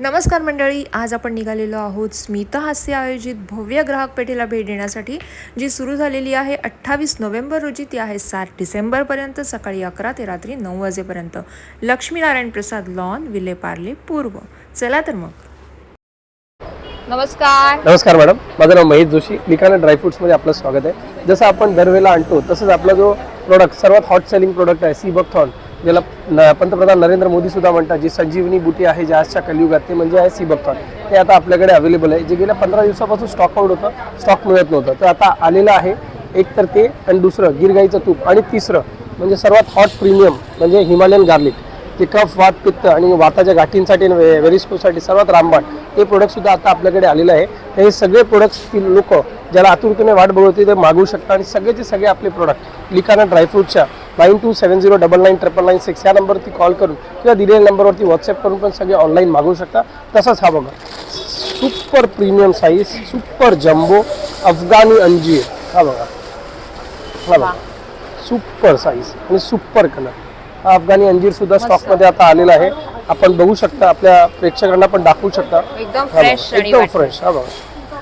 नमस्कार मंडळी, आज आपण निघालेलो आहोत स्मिता हास्य आयोजित भव्य ग्राहक पेठेला भेट देण्यासाठी, जी सुरू झालेली आहे 28 नोव्हेंबर रोजी. ती आहे 7 डिसेंबरपर्यंत, सकाळी 11 ते रात्री 9 वाजेपर्यंत. लक्ष्मीनारायण प्रसाद लॉन, विलेपार्ले पूर्व. चला तर मग. नमस्कार मॅडम, माझं नाव महेश जोशी. लिखाणा ड्रायफ्रुट्समध्ये आपलं स्वागत आहे. जसं आपण दरवेळेला आणतो तसंच आपला जो प्रोडक्ट सर्वात हॉट सेलिंग प्रोडक्ट आहे सीबकथॉर्न, ज्याला पंतप्रधान नरेंद्र मोदी सुद्धा म्हणतात, जी संजीवनी बुटी आहे जे आजच्या कलियुगात, ते म्हणजे आहे सीबकथॉर्न. ते आता आपल्याकडे अवेलेबल आहे. जे गेल्या 15 दिवसापासून स्टॉक आउट होतं, स्टॉक मिळत नव्हतं, तर आता आलेलं आहे. एक तर ते, आणि दुसरं गिरगाईचं तूप, आणि तिसरं म्हणजे सर्वात हॉट प्रीमियम म्हणजे हिमालयन गार्लिक, ते कफ, वात, पित्त आणि वाताच्या गाठींसाठी आणि व्हेरिस्कोसाठी सर्वात रामबाण हे प्रोडक्टसुद्धा आता आपल्याकडे आलेलं आहे. हे सगळे प्रोडक्ट्स लोक ज्याला आतुरतेने वाट बघत होते ते मागवू शकता. आणि सगळेचे सगळे आपले प्रोडक्ट लिखाणा ड्रायफ्रूटच्या 9270999996 या नंबरवरती कॉल करून किंवा दिलेल्या नंबरवरती व्हॉट्सअप करून पण सगळे ऑनलाईन मागवू शकता. तसंच हा बघा, super premium size, super jumbo अफगाणी अंजीर. हा बघा, हा बघा, सुपर साईज आणि सुपर कलर. हा अफगाणी अंजीर सुद्धा स्टॉकमध्ये आता आलेला आहे. आपण बघू शकता, आपल्या प्रेक्षकांना पण दाखवू शकता. एकदम फ्रेश, एकदम फ्रेश. हा बघा,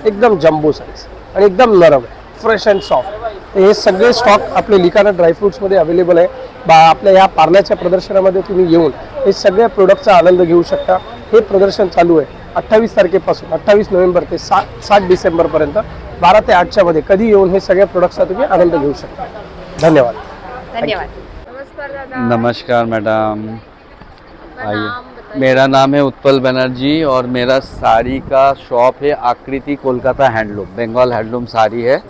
एकदम जम्बो साईज आणि एकदम नरम, फ्रेश अँड सॉफ्ट. हे सगळे स्टॉक आपले लिखाणा ड्रायफ्रुट्समध्ये अवेलेबल आहे. आपल्या या पार्ल्याच्या प्रदर्शनामध्ये तुम्ही येऊन हे सगळ्या प्रोडक्टचा आनंद घेऊ शकता. हे प्रदर्शन चालू आहे 28 तारखेपासून 28 नोव्हेंबर ते 7 डिसेंबरपर्यंत 12 ते 8च्या मध्ये. कधी येऊन हे सगळ्या प्रोडक्टचा तुम्ही आनंद घेऊ शकता. धन्यवाद. नमस्कार मैडम, आइए। मेरा नाम है उत्पल बनर्जी और मेरा साड़ी का शॉप है आकृति कोलकाता हैंडलूम, बंगाल हैंडलूम साड़ी है।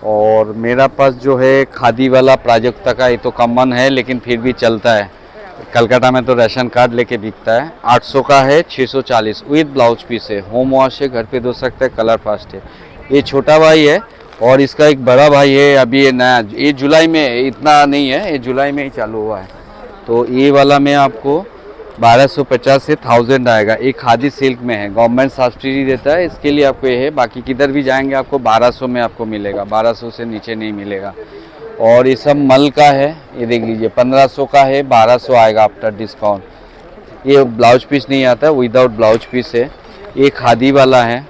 और मेरा पास जो है खादी वाला प्राजक्ता का, ये तो कॉमन है लेकिन फिर भी चलता है। कलकत्ता में तो राशन कार्ड लेके बिकता है। 800 का है, 640 विद ब्लाउज पीस है। होम वॉश है, घर पे धो सकते हैं, कलर फास्ट है। ये छोटा भाई है और इसका एक बड़ा भाई है। अभी ये नया, ये जुलाई में, इतना नहीं है, ये जुलाई में ही चालू हुआ है। तो ये वाला में आपको 1250 से 1000 आएगा। एक खादी सिल्क में है, गवर्नमेंट सब्सिडी देता है, इसके लिए आपको ये है। बाकी किधर भी जाएंगे आपको 1200 में आपको मिलेगा, 1200 से नीचे नहीं मिलेगा। और ये सब मल का है, ये देख लीजिए 1500 का है, 1200 आएगा आफ्टर डिस्काउंट। ये ब्लाउज पीस नहीं आता है, विदाउट ब्लाउज पीस है। ये खादी वाला है,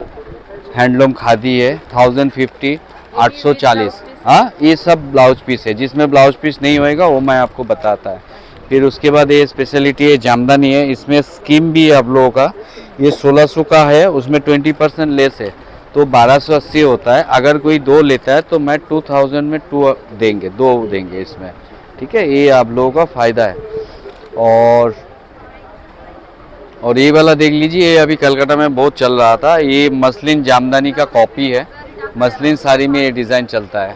हैंडलूम खादी है, 1050, 840। हाँ, ये सब ब्लाउज पीस है। जिसमें ब्लाउज पीस नहीं होएगा वो मैं आपको बताता है। फिर उसके बाद ये स्पेशलिटी है जामदानी है, इसमें स्कीम भी है आप लोगों का। ये 1600 का है, उसमें 20% लेस है, तो 1280 होता है। अगर कोई 2 लेता है तो मैं 2000 में 2 देंगे इसमें, ठीक है। ये आप लोगों का फ़ायदा है। और ये वाला देख लीजिए, ये अभी कलकत्ता में बहुत चल रहा था। ये मसलिन जामदानी का कॉपी है, मसलिन साड़ी में ये डिज़ाइन चलता है।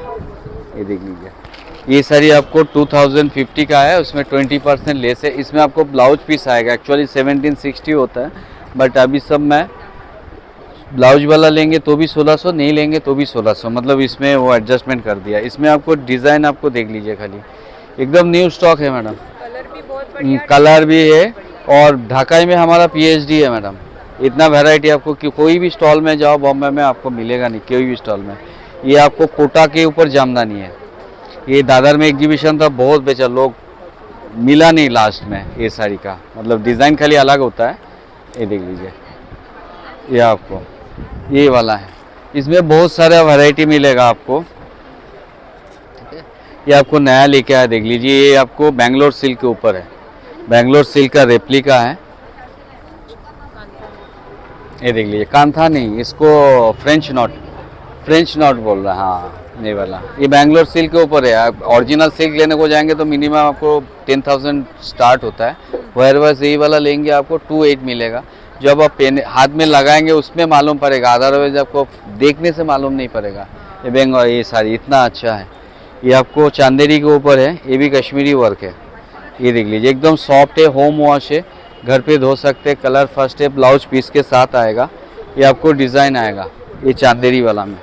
ये देख लीजिए, ये साड़ी आपको 2050 का है, उसमें 20% लेस है। इसमें आपको ब्लाउज पीस आएगा, एक्चुअली 1760 होता है, बट अभी सब मैं ब्लाउज वाला लेंगे तो भी 1600, नहीं लेंगे तो भी 1600, मतलब इसमें वो एडजस्टमेंट कर दिया। इसमें आपको डिज़ाइन आपको देख लीजिए, खाली एकदम न्यू स्टॉक है मैडम। कलर भी बहुत बढ़िया, कलर भी है, और ढाकाई में हमारा PhD है मैडम। इतना वैरायटी आपको कोई भी स्टॉल में जाओ बॉम्बे में आपको मिलेगा नहीं, कोई भी स्टॉल में। ये आपको कोटा के ऊपर जामदानी है। ये दादर में एग्जीबिशन था, बहुत बेचा, लोग मिला नहीं लास्ट में ये साड़ी का, मतलब डिज़ाइन खाली अलग होता है। ये देख लीजिए, ये आपको ये वाला है, इसमें बहुत सारा वैरायटी मिलेगा आपको, ठीक है। ये आपको नया लेके आया, देख लीजिए, ये आपको बेंगलोर सिल्क के ऊपर है, बेंगलोर सिल्क का रेप्लिका है। ये देख लीजिए, कांथा नहीं, इसको फ्रेंच नॉट बोल रहा है। हाँ, ये वाला, ये बेंगलोर सिल्क के ऊपर है। आप ओरिजिनल सिल्क लेने को जाएंगे तो मिनिमम आपको 10,000 स्टार्ट होता है। वेयरवाइज यही वाला लेंगे आपको 28 मिलेगा। जब आप पेन हाथ में लगाएंगे उसमें मालूम पड़ेगा, अदरवाइज आपको देखने से मालूम नहीं पड़ेगा। ये बेंगलोर, ये साड़ी इतना अच्छा है। ये आपको चांदेरी के ऊपर है, ये भी कश्मीरी वर्क है। ये देख लीजिए, एकदम सॉफ्ट है, होम वॉश है, घर पे धो सकते हैं, कलर फर्स्ट है, ब्लाउज पीस के साथ आएगा। ये आपको डिज़ाइन आएगा, ये चांदेरी वाला में।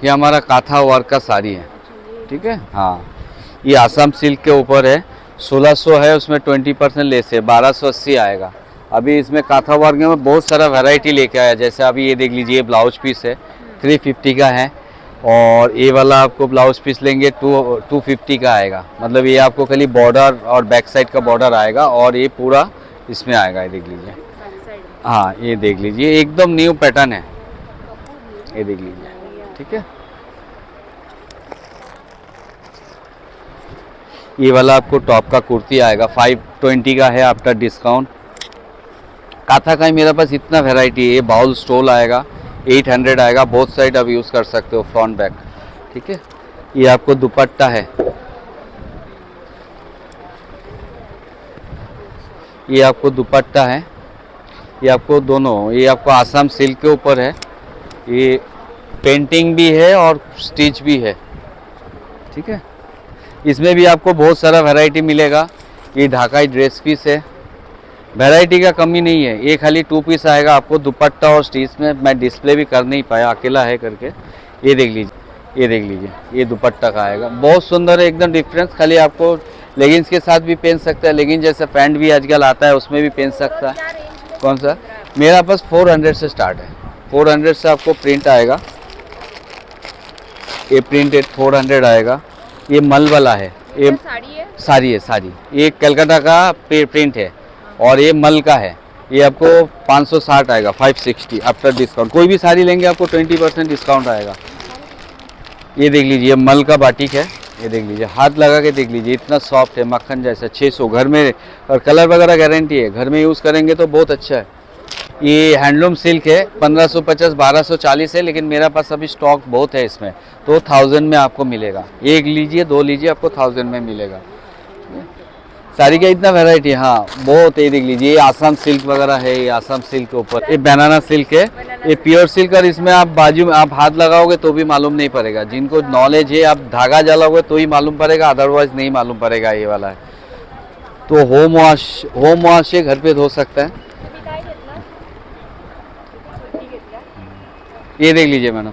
ये हमारा काथा वर्क का साड़ी है, ठीक है। हाँ, ये आसाम सिल्क के ऊपर है, 1600 है, उसमें 20% लेस है, 1280 आएगा। अभी इसमें काथा वर्क में बहुत सारा वैरायटी लेके आया। जैसे अभी ये देख लीजिए, ब्लाउज पीस है, 350 का है। और ये वाला आपको ब्लाउज पीस लेंगे 250 का आएगा, मतलब ये आपको खाली बॉर्डर और बैक साइड का बॉर्डर आएगा और ये पूरा इसमें आएगा, ये देख लीजिए। हाँ ये देख लीजिए एकदम न्यू पैटर्न है, ये देख लीजिए, ठीक है। ये वाला आपको टॉप का कुर्ती आएगा 520 का है आफ्टर डिस्काउंट। काथा का ही मेरे पास इतना वैरायटी है। ये बाउल स्टोल आएगा 800 आएगा, बोथ साइड आप यूज़ कर सकते हो, फ्रंट बैक, ठीक है। ये आपको दुपट्टा है, ये आपको दुपट्टा है, ये आपको दोनों, ये आपको आसाम सिल्क के ऊपर है, ये पेंटिंग भी है और स्टिच भी है, ठीक है। इसमें भी आपको बहुत सारा वैरायटी मिलेगा। ये ढाकाई ड्रेस पीस है, वैरायटी का कमी नहीं है। ये खाली 2 पीस आएगा आपको दुपट्टा और स्टिच में, मैं डिस्प्ले भी कर नहीं पाया, अकेला है करके। ये देख लीजिए, ये देख लीजिए, ये दुपट्टा का आएगा, बहुत सुंदर है, एकदम डिफरेंस। खाली आपको लेगिंग्स के साथ भी पहन सकता है, लेगिंग जैसा पैंट भी आजकल आता है उसमें भी पहन सकता है। कौन सा? मेरा पास 400 से स्टार्ट है, 400 से आपको प्रिंट आएगा, ये प्रिंटेड 400 आएगा। ये मल वाला है, ये साड़ी है, साड़ी। ये कलकत्ता का प्रिंट है और ये मल का है, ये आपको 560 आएगा, 560 आफ्टर डिस्काउंट। कोई भी साड़ी लेंगे आपको 20% डिस्काउंट आएगा। ये देख लीजिए मल का बाटिक है, ये देख लीजिए, हाथ लगा के देख लीजिए, इतना सॉफ्ट है, मक्खन जैसा। 600 घर में, और कलर वगैरह गारंटी है, घर में यूज़ करेंगे तो बहुत अच्छा है। ये हैंडलूम सिल्क है, 1550 1240 है, लेकिन मेरा पास अभी स्टॉक बहुत है इसमें, तो 1000 में आपको मिलेगा। एक लीजिए, 2 लीजिए, आपको 1000 में मिलेगा। साड़ी का इतना वैरायटी, हाँ बहुत है। देख लीजिए, ये आसाम सिल्क वगैरह है, ये आसाम सिल्क के ऊपर, ये बनाना सिल्क है, ये प्योर सिल्क। और इसमें आप बाजू में आप हाथ लगाओगे तो भी मालूम नहीं पड़ेगा, जिनको नॉलेज है आप धागा जलाओगे तो ही मालूम पड़ेगा, अदरवाइज नहीं मालूम पड़ेगा। ये वाला है तो होम वॉश से घर पे धो सकता है। ये देख लीजिए मैडम,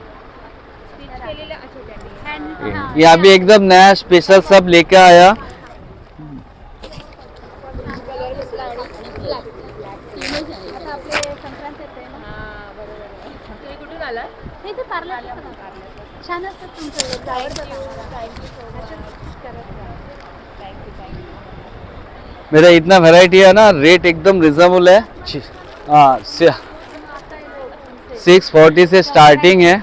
ये अभी एकदम नया स्पेशल सब लेके आया। छान असतात तुमचं मेरा इतना वैरायटी है ना, रेट एकदम रिजनेबल है। हाँ 640 से स्टार्टिंग है।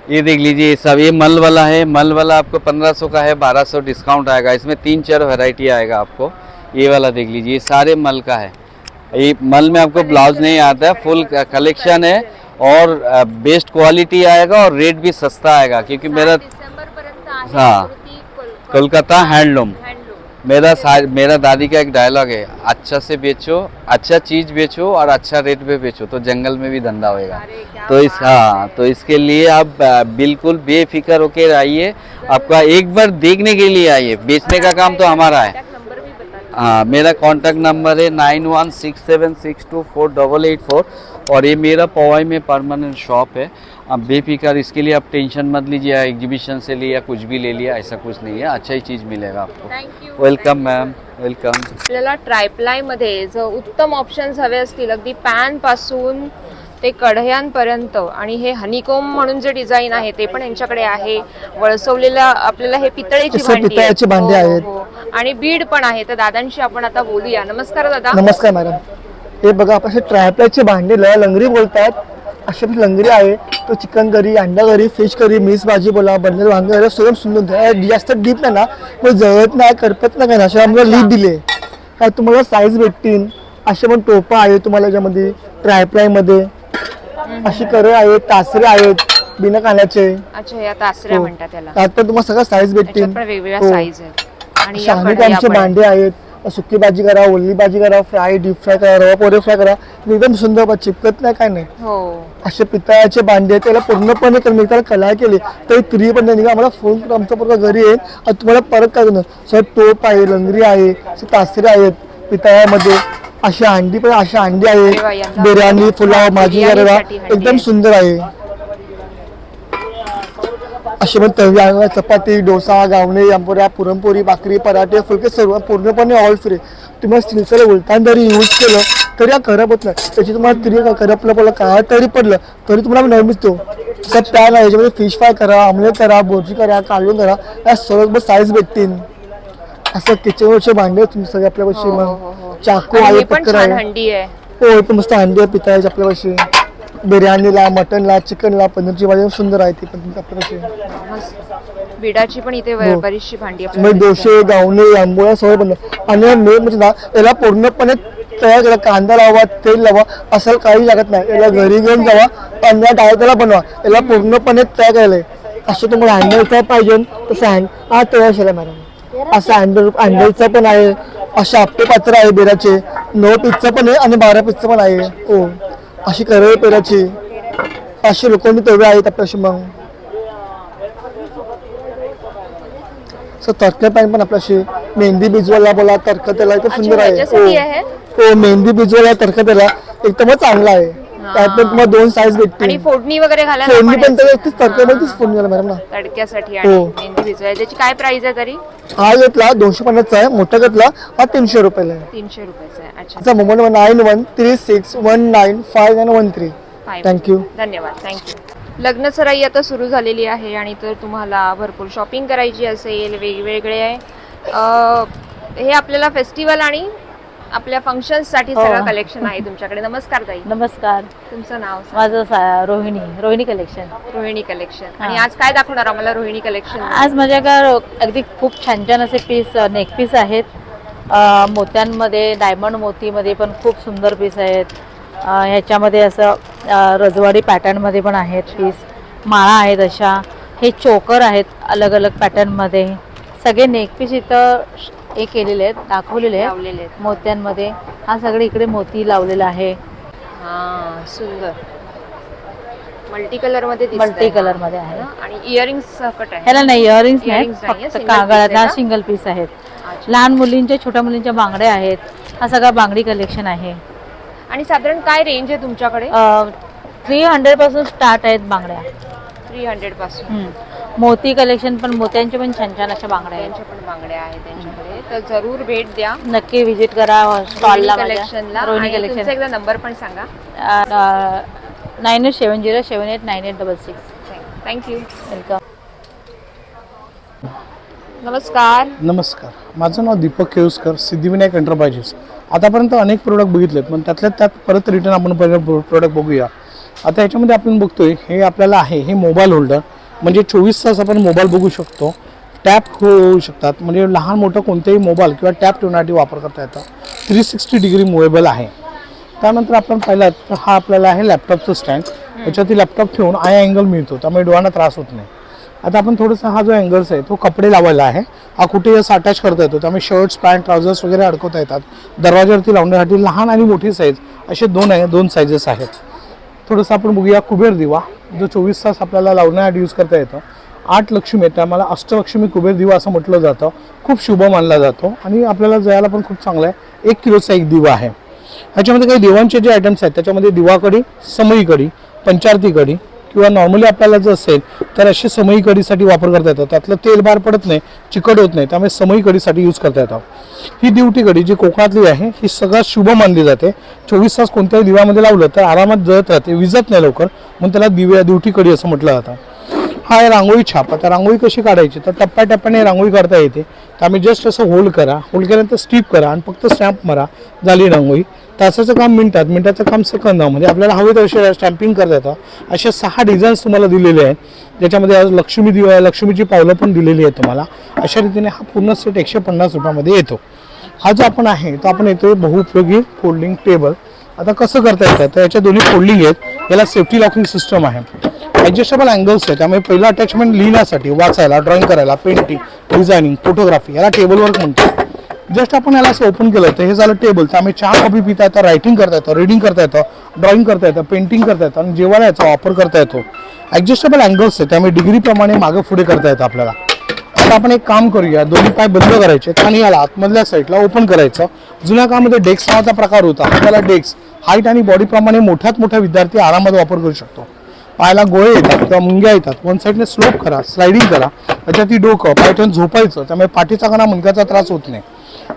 ये देख लीजिए, ये सब, ये मल वाला है, मल वाला आपको 1500 का है, 1200 डिस्काउंट आएगा। इसमें 3-4 वैरायटी आएगा आपको। ये वाला देख लीजिए, ये सारे मल का है। ये मल में आपको ब्लाउज नहीं आता है, फुल कलेक्शन है और बेस्ट क्वालिटी आएगा और रेट भी सस्ता आएगा, क्योंकि मेरा हाँ कोलकाता हैंडलूम। मेरा दादी का एक डायलॉग है, अच्छा से बेचो, अच्छा चीज बेचो और अच्छा रेट पे बेचो तो जंगल में भी धंधा होएगा। तो इसके लिए आप बिल्कुल बेफिक्र होकर आइए, आपका एक बार देखने के लिए आइए, बेचने का काम तो हमारा है। हाँ मेरा कॉन्टैक्ट नंबर है 9167624884 और ये मेरा पवाई में परमानेंट शॉप है। आप बेफिक्र, इसके लिए आप टेंशन मत लीजिए, एग्जीबिशन से लिया कुछ भी ले लिया ऐसा कुछ नहीं है, अच्छा ही चीज़ मिलेगा आपको। Welcome ma'am, welcome. आपल्याला ट्रायप्लायमध्ये जर उत्तम ऑप्शन्स हवे असतील, अगदी पॅन पासून ते कढयांपर्यंत, आणि हे हनीकोम म्हणून जे डिझाईन आहे ते पण यांच्याकडे आहे। वळसवलेला आपल्याला हे पितळेची भांडी आहेत आणि बीड पण आहे। तर दादांशी आपण आता बोलूया। नमस्कार दादा। नमस्कार मॅडम। हे बघा, आपण ट्रायप्लायचे भांडे लंगरी बोलतात, अशा लंगरी आहे। तो चिकन करी, अंडा करी, फिश करी, मिक्स भाजी बोला, बनलेलं वांगे सगळं सुंदर, जास्त डीप नाही ना, मग जळत नाही, करपत नाही, अशा आम्हाला लीड दिले। काय तुम्हाला साईज भेटतील, असे पण टोपा आहे तुम्हाला याच्यामध्ये ट्रायप्लायमध्ये, अशी करे आहेत, तासरे आहेत बिना कानाचे। अच्छा, या तासऱ्या म्हणतात त्याला। त्यात पण तुम्हाला सगळं साईज भेटतील, वेगवेगळ्या साईज आहेत। आणि या आमचे भांडे आहेत, सुकी भाजी करा, ओली भाजी करा, फ्राय, डीप फ्राय करा, रवा पोरे फ्राय करा, एकदम सुंदर, चिपकत नाही, काय नाही। हो, असे पितळाचे भांडे, त्याला पूर्णपणे कमी त्याला कला केली तरी तरी पण नाही, आम्हाला फोन आमचा पूर्ण घरी आहे आणि तुम्हाला परत काय करणार। सर टोप आहे, लंगरी आहे, तासरे आहेत पितळ्यामध्ये, अशी अंडी पण, अशी अंडी आहे, बिर्याणी, पुलाव, भाजी करायला एकदम सुंदर आहे। असे पण तवी, चपाती, डोसा, गावणे, आंबोऱ्या, पुरणपोळी, भाकरी, पराठे, फुलके सर्व पूर्णपणे ऑल फ्री। तुम्ही स्टीलचं उलटान जरी यूज केलं तरी खराब होत नाही, त्याची तुम्हाला तरी करपलं पडलं काय तरी पडलं तरी तुम्हाला नवीन देऊ। तर पॅन आहे याच्यामध्ये फिश फ्राय करा, ऑमलेट करा, भुर्जी करा, कालवण करा, या सर्व साईज भेटतील. असं किचनवरचे भांडे आहेत तुम्ही सगळे आपल्यापाशी. मग चाकू आणि आहे, हे पण पत्कर छान आहे. हंडी आहे. हो इथे मस्त हंडी आहे पितळेची आपल्यापाशी. बिर्याणीला, मटनला, चिकनला, पनीरची भाजी सुंदर आहे ती पण आपल्यापाशी. मस्त विडाची पण इथे हो. बरीचशी भांडी म्हणजे आपल्याला डोसे, गावणे, आंबोळ्या सगळं बनलं. आणि मेन म्हणजे ना याला पूर्णपणे तयार करा. कांदा लावा, तेल लावा, असं काही लागत नाही. याला घरी घेऊन जावा आणि या डायरेक्ट बनवा. याला पूर्णपणे तयार करायला असं तुम्हाला हँडलचा पाहिजे तसं हा तयार केला मॅडम. असं हँडलचं पण आहे. असे आपटे पात्र आहे बेराचे. 9 पीसचं पण आहे आणि 12 पीसचं पण आहे. हो अशी करवे पेराची 500 लोकांनी तेवढे आहेत आपल्याशी. मग तडका पॅन पण आपल्याशी. मेहंदी भिजवायला बोला, तडका त्याला इथे सुंदर आहे. ह्याच्यासाठी आहे? हो मेहंदी भिजवायला, तडका त्याला एकदमच चांगला आहे. त्यात पण तुम्हाला 2 साईज आणि भेटतील. फोडणी वगैरे घालायला फोडणी पण पण याचं. त्याला तडक्यामध्येच फोडणी घाला मॅडम ना. तडक्यासाठी आणि हो. मेहंदी भिजवायला त्याची काय प्राइस आहे तरी? हा घेतला 250चा आहे. मोठा घेतला हा 300 रुपयाला आहे. 300 रुपयाचा आहे. अच्छा त्याचा मोबाईल 9136195913. Fine. थँक्यू. धन्यवाद. थँक्यू. लग्न सराई आता सुरू झालेली आहे आणि तर तुम्हाला भरपूर शॉपिंग करायची असेल, वेगवेगळे हे आपल्याला फेस्टिवल आणि आपल्या फंक्शन्ससाठी सगळं कलेक्शन आहे तुमच्याकडे. नमस्कार ताई. नमस्कार, तुमचं नाव सांगा. माझं रोहिणी कलेक्शन. रोहिणी कलेक्शन. आणि आज काय दाखवणार आम्हाला रोहिणी कलेक्शन? आज माझ्याकडे अगदी खूप छान छान असे पीस, नेक पीस आहेत. मोत्यांमध्ये, डायमंड मोतीमध्ये पण खूप सुंदर पीस आहेत. ह्याच्यामध्ये असं रजवाडी पॅटर्नमध्ये पण आहेत पीस. माळा आहेत अशा. हे चोकर आहेत अलग अलग पॅटर्नमध्ये. सगळे नेक पीस इथं हे केलेले आहेत, दाखवलेले लावलेले आहेत आहेत. मोत्यांमध्ये. हा सगळे इकडे मोती लावलेला आहे. हा सुंदर मल्टी कलर मध्ये दिसतंय. मल्टी कलर मध्ये आहे. आणि इयरिंग्स सकट आहे. ह्याला नाही इयरिंग्स नाहीत, Earrings नाहीये, फक्त single piece कागळात आहे का? सिंगल पीस आहेत. अच्छा. लहान मुलींच्या, छोट्या मुलींच्या बांगड्या आहेत. हा सगळा बांगडी कलेक्शन आहे. आणि साधारण काय रेंज आहे तुमच्याकडे? 300 पासून स्टार्ट आहेत बांगड्या. 300 पासून. मोती कलेक्शन पण, मोत्यांचे पण छान छान अशा बांगड्या आहेत. त्यांच्या पण बांगड्या आहेत त्यांच्याकडे. तर जरूर भेट द्या नक्की विजिट करा स्टॉलला. कलेक्शनला. रोहिणी आणि तुमचा कलेक्शन. एकदा नंबर पण सांगा. 9870789866. थँक्यू. वेलकम. नमस्कार. नमस्कार, माझं नाव दीपक केळुसकर, सिद्धिविनायक एंटरप्राइजेस. आतापर्यंत अनेक प्रोडक्ट बघितलेत, पण त्यातल्या त्यात परत रिटर्न आपण प्रोडक्ट बघूया. आता याच्यामध्ये आपण बघतोय हे आपल्याला आहे हे मोबाईल होल्डर. म्हणजे 24 तास आपण मोबाईल बघू शकतो. टॅप होऊ शकतात, म्हणजे लहान मोठं कोणतेही मोबाईल किंवा टॅप ठेवण्यासाठी वापर करता येतं. 360 डिग्री मुव्हेबल आहे. त्यानंतर आपण पाहिलं तर हा आपल्याला आहे लॅपटॉपचं स्टँड. याच्यावरती लॅपटॉप ठेवून आय अँगल मिळतो, त्यामुळे डोळ्यांना त्रास होत नाही. आता आपण थोडंसं हा जो अँगल्स आहे तो कपडे लावायला आहे. हा कुठेही असं अटॅच करता येतो, त्यामुळे शर्ट्स, पॅन्ट, ट्राउझर्स वगैरे अडकवता येतात. दरवाज्यावरती लावण्यासाठी लहान आणि मोठी साईज असे दोन साईजेस आहेत. थोडंसं आपण बघूया कुबेर दिवा, जो 24 तास आपल्याला लावण्यासाठी यूज करता येतो. 8 लक्ष्मी येतं, आम्हाला अष्टलक्ष्मी कुबेर दिवा असं म्हटलं जातं. खूप शुभ मानला जातो आणि आपल्याला जायला पण खूप चांगला आहे. 1 किलोचा एक दिवा आहे. ह्याच्यामध्ये काही देवांचे जे आयटम्स आहेत त्याच्यामध्ये दिवाकडी, समई कडी, पंचारती कडी किंवा नॉर्मली आपल्याला जर असेल तर असे समई कढीसाठी वापर करता येतो. त्यातलं तेल बाहेर पडत नाही, चिकट होत नाही, त्यामुळे समई कढीसाठी यूज करता येतं. ही दिवटी कढी जी कोकणातली आहे ही सगळ्यात शुभ मानली जाते. 24 तास कोणत्याही दिव्यामध्ये लावलं तर आरामात जळत राहते, विजत नाही लवकर, म्हणून त्याला दिवटी कढी असं म्हटलं जातं. हा आहे रांगोळी छाप. आता रांगोळी कशी काढायची तर टप्प्याटप्प्याने रांगोळी काढता येते. त्यामुळे जस्ट असं होल्ड करा, होल्ड केल्यानंतर स्टिप करा आणि फक्त स्टॅम्प मारा, झाली रांगोळी. तासाचं काम मिनिटात, मिनिटाचं काम सेकंदामध्ये आपल्याला हवे तसे स्टॅम्पिंग करता येतं. असे 6 डिझाईन्स तुम्हाला दिलेले आहेत, ज्याच्यामध्ये आज लक्ष्मीची पावलं पण दिलेली आहेत तुम्हाला. अशा रीतीने हा पूर्ण सेट 150 रुपयामध्ये येतो. हा जो आपण आहे तो आपण येतो बहुउपयोगी फोल्डिंग टेबल. आता कसं करता येतं तर याच्या दोन्ही फोल्डिंग आहेत. याला सेफ्टी लॉकिंग सिस्टम आहे. ॲडजस्टेबल अँगल्स आहे, त्यामुळे पहिलं अटॅचमेंट लिहिण्यासाठी, वाचायला, ड्रॉइंग करायला, पेंटिंग, डिझायनिंग, फोटोग्राफी याला टेबल वर्क म्हणतो. जस्ट आपण याला असं ओपन केलं तर हे झालं टेबल. त्यामुळे चहा कॉफी पिता येतं, रायटिंग करता येतं, रीडिंग करता येतं, ड्रॉइंग करता येतं, पेंटिंग करता येतं आणि जेवायला याचा वापर करता येतो. ॲडजस्टेबल अँगल्स आहे, त्यामुळे डिग्रीप्रमाणे मागं पुढे करता येतं आपल्याला. आता आपण एक काम करूया, दोन्ही पाय बंद करायचे आणि याला आतमधल्या साईडला ओपन करायचं. जुन्या काळामध्ये डेस्क नावाचा प्रकार होता. त्याला डेस्क हाईट आणि बॉडीप्रमाणे मोठ्यात मोठा विद्यार्थी आरामात वापर करू शकतो. पायाला गोळे येतात किंवा मुंग्या येतात, वन साईडने स्लोप करा, स्लायडिंग करा, त्याच्यात डोकं पायथन झोपायचं, त्यामुळे पाठीचा कणा मुंग्याचा त्रास होत नाही.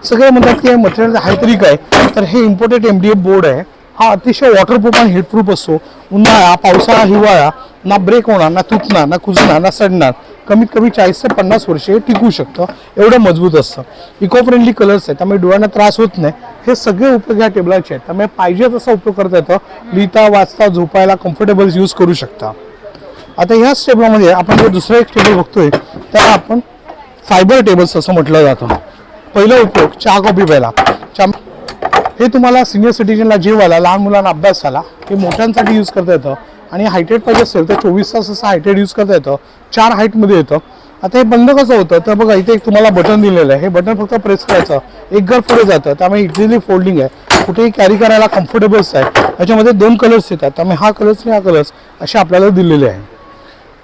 सगळे म्हणतात की मटेरियल आहे तरी काय, तर हे इम्पोर्टेड MDF बोर्ड आहे. हा अतिशय वॉटरप्रूफ आणि हिटप्रूफ असतो. उन्हाळा, पावसाळा, हिवाळा, ना ब्रेक होणार, ना तुटणार, ना कुजणार, ना सडणार. कमीत कमी 40 ते 50 वर्षे हे टिकू शकतं, एवढं मजबूत असतं. इको फ्रेंडली कलर्स आहेत, त्यामुळे डोळ्यांना त्रास होत नाही. हे सगळे उपयोग या टेबलाचे आहेत, त्यामुळे पाहिजे तसा उपयोग करता येतं. लिहिता वाचता झोपायला कम्फर्टेबल यूज करू शकता. आता ह्याच टेबलामध्ये आपण जो दुसरा एक टेबल बघतोय त्याला आपण फायबर टेबल्स असं म्हटलं जातं. पहिला उपयोग चहा कॉफी प्यायला. हे तुम्हाला सिनियर सिटीजनला जेवायला, लहान मुलांना अभ्यासाला, हे मोठ्यांसाठी यूज करता येतं. आणि हायटेड पाहिजे असेल तर 24 तास असं हायटेड यूज करता येतं. 4 हाईटमध्ये येतं. आता हे बंद कसं होतं तर बघा, इथे एक तुम्हाला बटन दिलेलं आहे. हे बटन फक्त प्रेस करायचं, एक घर पुढे जातं, त्यामुळे इझिली फोल्डिंग आहे, कुठेही कॅरी करायला कम्फर्टेबल्स आहे. याच्यामध्ये 2 कलर्स येतात, त्यामुळे हा कलर्स आणि हा कलर्स असे आपल्याला दिलेले आहे.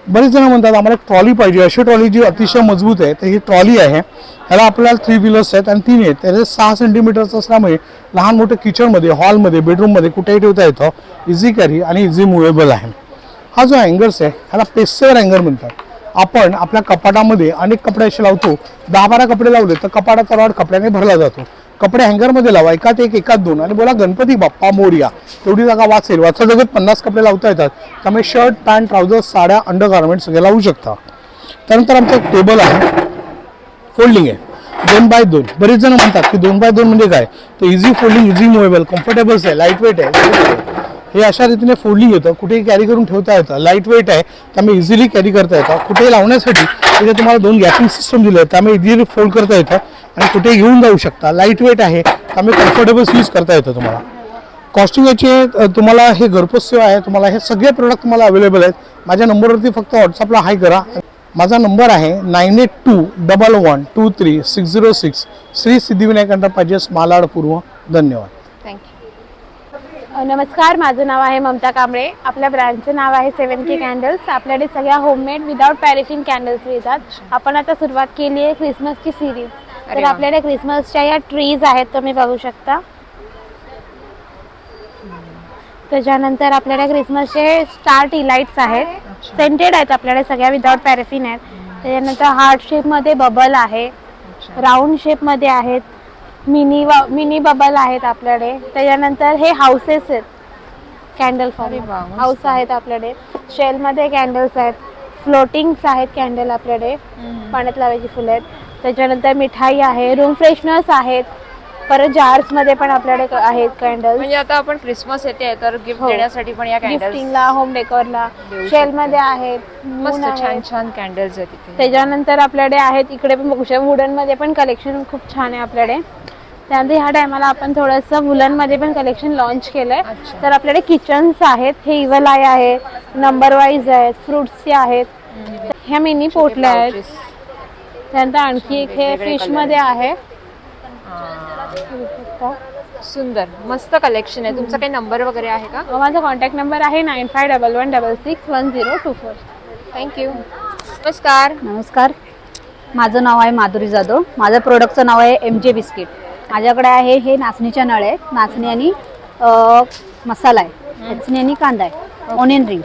बरेच जण म्हणतात आम्हाला एक ट्रॉली पाहिजे. अशी ट्रॉली जी अतिशय मजबूत आहे, तर ही ट्रॉली आहे. ह्याला आपल्याला 3 व्हीलर्स आहेत आणि 3 आहेत. त्याचे 6 सेंटीमीटरचं असल्यामुळे लहान मोठं किचनमध्ये, हॉलमध्ये, बेडरूममध्ये कुठेही ठेवता येतं. इझी कॅरी आणि इझी मुवेबल आहे. हा जो हँगर्स आहे ह्याला पेसेवर हँगर म्हणतात. आपण आपल्या कपाटामध्ये अनेक कपडे असे लावतो. 10-12 कपडे लावले तर कपाटाचा रॉड कपड्याने भरला जातो. कपडे हँगरमध्ये लावा, एकात एक, एकात 2, आणि बोला गणपती बाप्पा मोरया. तेवढी जागा वाचेल. वाचता जगत 50 कपडे लावता येतात. त्यामुळे शर्ट, पॅन्ट, ट्राउझर्स, साड्या, अंडर गार्मेंट सगळे लावू शकता. त्यानंतर आमचं एक टेबल आहे, फोल्डिंग आहे, 2x2. बरेच जण म्हणतात की 2x2 म्हणजे काय, तर इझी फोल्डिंग, इझी मुवेबल, कम्फर्टेबल्स आहे, लाईट वेट आहे. हे अशा रीतीने फोल्डिंग येतं, कुठेही कॅरी करून ठेवता येतं, लाईट वेट आहे, त्यामुळे इझिली कॅरी करता येतं. कुठेही लावण्यासाठी इथे तुम्हाला 2 गॅपिंग सिस्टम दिले आहेत, त्यामुळे इझिली फोल्ड करता येतं आणि कुठेही घेऊन जाऊ शकता. लाईट वेट आहे, त्यामुळे कम्फर्टेबल्स यूज करता येतं तुम्हाला. कॉस्टिंग याचे तुम्हाला हे घरपोच सेवा आहे. तुम्हाला हे सगळे प्रोडक्ट तुम्हाला अवेलेबल आहेत. माझ्या नंबरवरती फक्त व्हॉट्सअपला हाय करा. माझा नंबर आहे 982111236006. श्री सिद्धिविनायक एंटरप्राइजेस, मालाड पूर्व. धन्यवाद. नमस्कार, माझं नाव आहे ममता कांबळे. आपल्या ब्रँडचं नाव आहे 7K कॅन्डल्स. आपल्याकडे सगळ्या होममेड विदाउट पॅरेफिन कॅन्डल्स मिळतात. आपण आता सुरुवात केली आहे क्रिसमसची सिरीज. तर आपल्याकडे क्रिसमसच्या या ट्रीज आहेत, तुम्ही बघू शकता. त्याच्यानंतर आपल्याकडे क्रिसमसचे स्टार टी लाईट्स आहेत, सेंटेड आहेत आपल्याकडे सगळ्या, विदाउट पॅरेफिन आहेत. त्याच्यानंतर हार्ट शेपमध्ये बबल आहे, राऊंड शेपमध्ये आहेत, मिनी बबल आहेत आपल्याकडे. त्याच्यानंतर हे हाऊसेस आहेत, कॅन्डल फॉर्म हाऊस आहेत आपल्याकडे. शेलमध्ये कॅन्डल्स आहेत, फ्लोटिंग्स आहेत कॅन्डल आपल्याकडे, पाण्यात लावायची फुलं आहेत. त्याच्यानंतर मिठाई आहे, रूम फ्रेशनर्स आहेत, परत जार्स मध्ये पण आपल्याकडे आहेत कॅन्डल्स. म्हणजे आता आपण क्रिसमस येते तर गिफ्ट देण्यासाठी पण या कॅन्डल्स, गिफ्टिंगला, होम डेकोरला शेल मध्ये आहेत. मस्त छान छान कॅन्डल्स आहेत इथे. त्याच्यानंतर आपल्याकडे आहेत इकडे पण बघू शकता, वुडन मध्ये पण कलेक्शन खूप छान आहे आपल्याकडे. त्यानंतर ह्या टायमाला आपण थोडंसं वुलन मध्ये पण कलेक्शन लॉन्च केलंय. तर आपल्याकडे किचन्स आहेत, हे इव्हल आय आहे, नंबर वाईज आहेत, फ्रुट्सचे आहेत, ह्या मिनी पोटल्या आहेत. त्यानंतर आणखी एक हे फिश मध्ये आहे. सुंदर मस्त कलेक्शन आहे. तुमचा काही नंबर वगैरे आहे का? माझा कॉन्टॅक्ट नंबर आहे 9511661024. थँक्यू. नमस्कार. नमस्कार, माझं नाव आहे माधुरी जाधव. माझ्या प्रोडक्टचं नाव आहे MJ बिस्किट. माझ्याकडे आहे हे नाचणीच्या नळ आहेत, नाचणी आणि मसाला आहे, नाचणी आणि कांदा आहे, ऑनियन रिंग.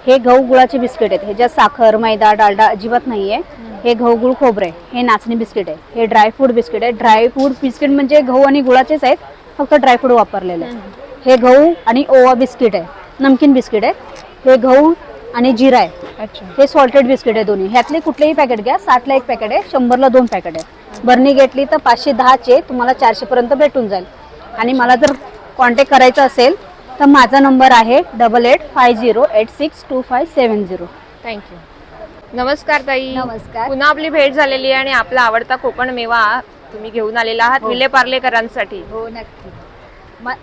हे गहू गुळाचे बिस्किट आहेत, ह्याच्यात साखर, मैदा, डालडा अजिबात नाही आहे. हे गहू गुळ खोबरं आहे. हे नाचणी बिस्किट आहे. हे ड्रायफ्रूट बिस्किट आहे. ड्रायफ्रूट बिस्किट म्हणजे गहू आणि गुळाचेच आहेत, फक्त ड्रायफ्रूट वापरलेले आहे. हे गहू आणि ओवा बिस्किट आहे, नमकीन बिस्किट आहे. हे गहू आणि जिरा आहे. अच्छा. हे सॉल्टेड बिस्किट आहे दोन्ही. ह्यातले कुठलेही पॅकेट घ्या, 60ला 1 पॅकेट आहे, 100ला 2 पॅकेट आहे. बर्नी घेतली तर 510चे तुम्हाला 400 पर्यंत भेटून जाईल. आणि मला जर कॉन्टॅक्ट करायचा असेल तर माझा नंबर आहे 8850862570. थँक्यू. नमस्कार ताई. नमस्कार. पुन्हा आपली भेट झालेली आहे आणि आपला आवडता कोकण मेवा तुम्ही घेऊन आलेला आहात विले पार्लेकरांसाठी. हो नक्की.